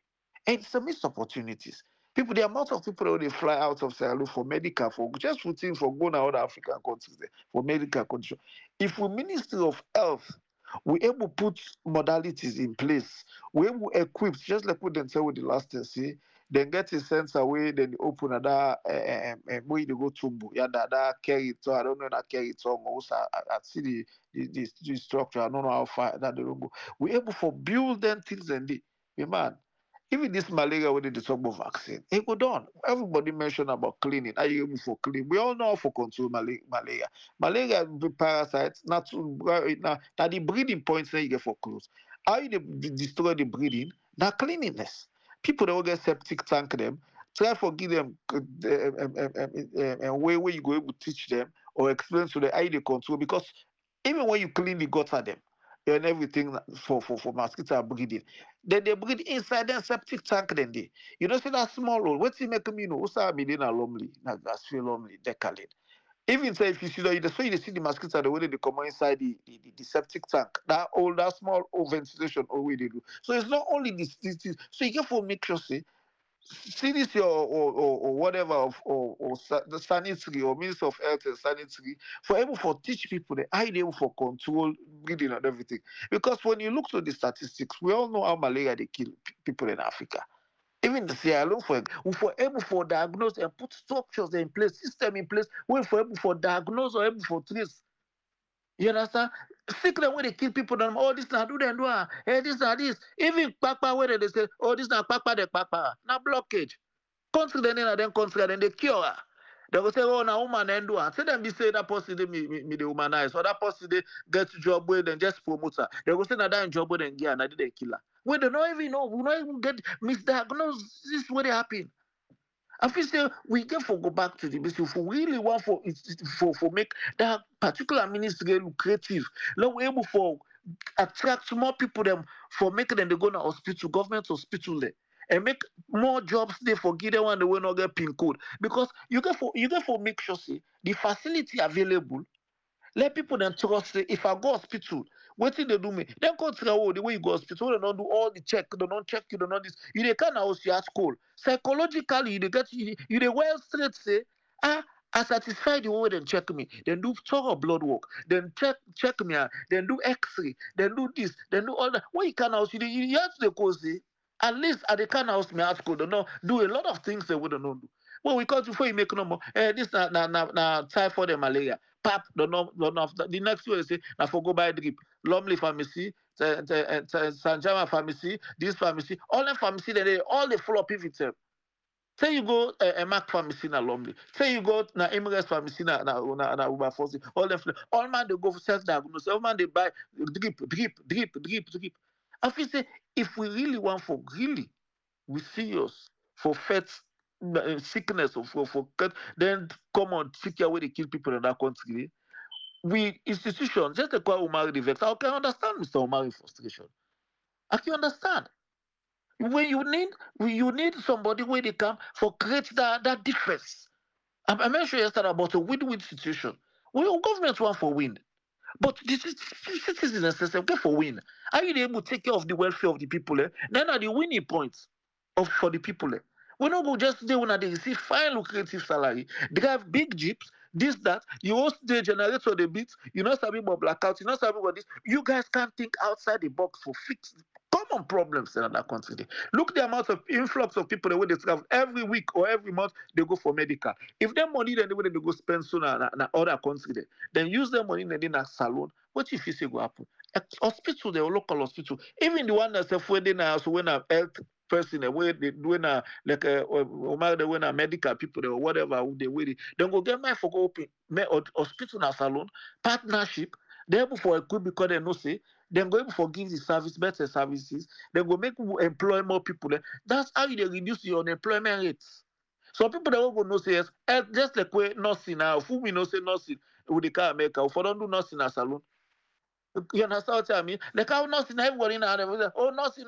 And it's a missed opportunities. People, the amount of people that they fly out of Sierra Leone for medical, for just routine, for going to other African countries there, for medical condition. If we Ministry of Health, we able to put modalities in place, we able equip, just like we didn't say with the last thing, see, then get a sense away, then they open another way to go to yeah, that carry it. So I don't know that carry it on. Also, I see the structure. I don't know how far that they don't go. We able for build them things and the man. Even this malaria when they talk about vaccine, it go down. Everybody mentioned about cleaning. Are you able for clean? We all know how for control malaria. Malaria be parasites, not to now the breeding points that you get for clothes. How you destroy the breeding? Now cleanliness. People that will get septic tank them, try for give them a way where you go able to teach them or explain to them how they control, because even when you clean the gutter them and everything for mosquito breeding, then they breed inside the septic tank. Then they, you know, see that small hole. What's it make me know? What's that mean? Lonely, that's feel lonely. Decalid. Even say if you see the way you see the mosquito, the way they come inside the septic tank, that all that small ventilation, all way they do. So it's not only this. So you get for make sure say CDC or whatever the sanitary or Minister of Health and Sanitary for able for teach people the how they able for control breeding and everything. Because when you look to the statistics, we all know how malaria they kill people in Africa. Even the Sierra Leone for able for diagnose and put structures in place, system in place, we for able for diagnose or able for trace. You understand? Sickness when they kill people, them, oh, this now do them do hey, this now this. Even Papa where they say, oh, this now Papa the Papa. Now blockage. Country then country then they cure her. They will say, oh, now woman and do her. Say them be say that person they me they humanize, or that person they get job where then just promote her. They will say that job where then get and they kill her. We don't even know, we don't even get misdiagnosed. This is what happen. I feel say we get for go back to the basic. If we really want for make that particular ministry lucrative, like we able for attract more people them for making them they go to hospital, government hospital there, and make more jobs there for give them one they will not get pin code, because you get for make sure say the facility available. Let people then trust say if I go hospital, what thing they do me? Then go to the way you go hospital, they don't do all the check, they don't check you, they don't this. You they can't house you at school. Psychologically, you they get you they well straight say, I satisfy the way then check me. Then do thorough blood work. Then check me out. Then do X-ray. Then do this. Then do all that. When you can't house you have to go say, at least at the can house me at school, they don't do a lot of things they wouldn't know do. Well, we call before you make no more. This na typhoid and malaria. Pap, don't know. The next way say, now for go buy drip. Lumley pharmacy, Sanjama pharmacy, this pharmacy, all the pharmacy, they all the follow up if it's say you go a Mac pharmacy na Lumley. Say you go na Emirates pharmacy na Uber Force. All man they go for self diagnosis. All man they buy drip. I feel say if we really want for really we serious for faith sickness or for then come on seek your way to kill people in that country. We institutions just like Umari the vex. I can understand Mr. Umari's frustration. I can understand. When you need somebody where they come for create that difference. I mentioned yesterday about a win-win situation. Well, government want for win. But the citizens themselves get for win. Are you able to take care of the welfare of the people? Then are the winning points for the people. We don't go just there when they receive fine lucrative salary. They have big jeeps, this, that. You host the generator the beats. You're not saving about blackouts. You're not saving about this. You guys can't think outside the box for fix common problems in that country. Look the amount of influx of people the way they travel every week or every month they go for medical. If them money then the way they go spend so na other country then use their money in a salon. What if you say go happen? Hospital, the local hospital, even the one that's afraid now, so when a health person, where they doing a like the when a medical people or whatever they wait, then go get my for go open hospital na salon partnership. They able for equip because they know say then go able for give the service better services. Then go make employ more people. That's how you reduce your unemployment rates. Some people that will go know say yes, just like we nursing now. Who we know say nursing with the car America. If I don't do nursing a salon. You understand what I mean? Like how nothing, everybody now, oh, nothing.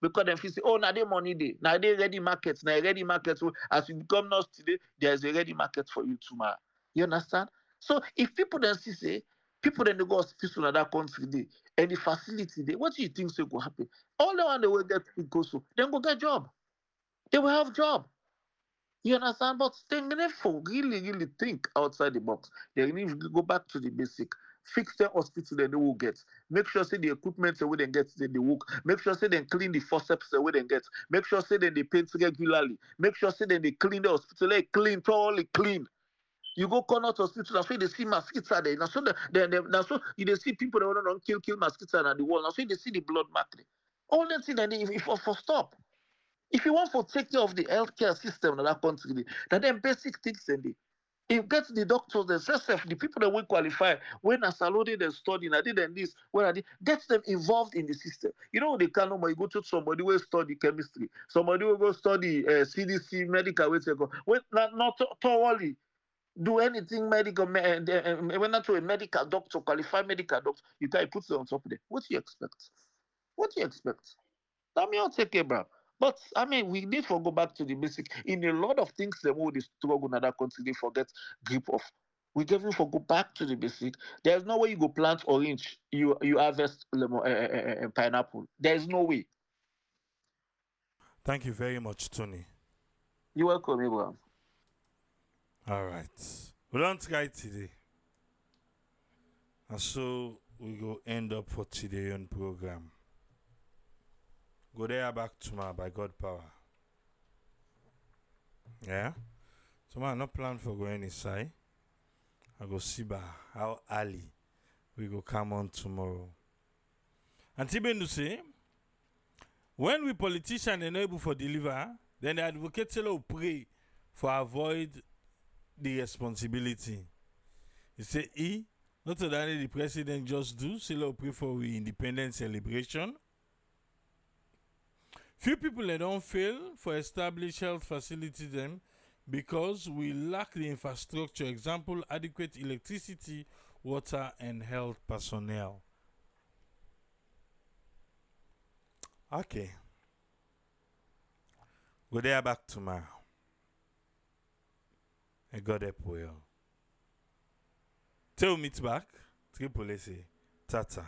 Because then say, oh, now they money day. Now they ready markets. Now ready markets. So as you become nurse today, there's a ready market for you tomorrow. You understand? So if people then see, say, people then they go hospital in that country day, and the facility day, what do you think so go happen? All the one they will get to go so, then go get job. They will have job. You understand? But they need to really think outside the box. They need to go back to the basic. Fix the hospital that they will get. Make sure say the equipment they will get they work. Make sure say they clean the forceps they will get. Make sure say they paint regularly. Make sure say they clean the hospital. They clean, thoroughly clean. You go corner to hospital, that's why they see mosquitoes there. That's so you see people that don't kill mosquitoes on the wall. That's why they see the blood mark there. All that thing that if for stop. If you want to take care of the healthcare system in that country, that them basic things in the if get the doctors, the people that will qualify, when as salary they study, I did and this, when I did, get them involved in the system. You know, they can't you go to somebody who study chemistry, somebody will go study CDC, medical, not thoroughly do anything medical, when not to a medical doctor, qualified medical doctor, you can't put it on top of them. What do you expect? What do you expect? I mean, I'll take it, bro. But I mean, we need to go back to the basic. In a lot of things, the more they struggle in that country, they forget grip of. We give you for go back to the basic. There's no way you go plant orange, you harvest lemon, pineapple. There's no way. Thank you very much, Tony. You're welcome, Abraham. All right. We don't try today. And so we go end up for today's program. Go there back tomorrow by God power. Yeah? Tomorrow I no plan for going inside. I go see how early we go come on tomorrow. And Tibenu say, when we politicians are not able to deliver, then the advocates will pray for avoid the responsibility. He say, not that the president just do, say pray for the independence celebration. Few people they don't fail for establish health facilities them because we lack the infrastructure, example, adequate electricity, water, and health personnel. Okay. Go there back tomorrow. I got up well. Till meet back, Triple say, Tata.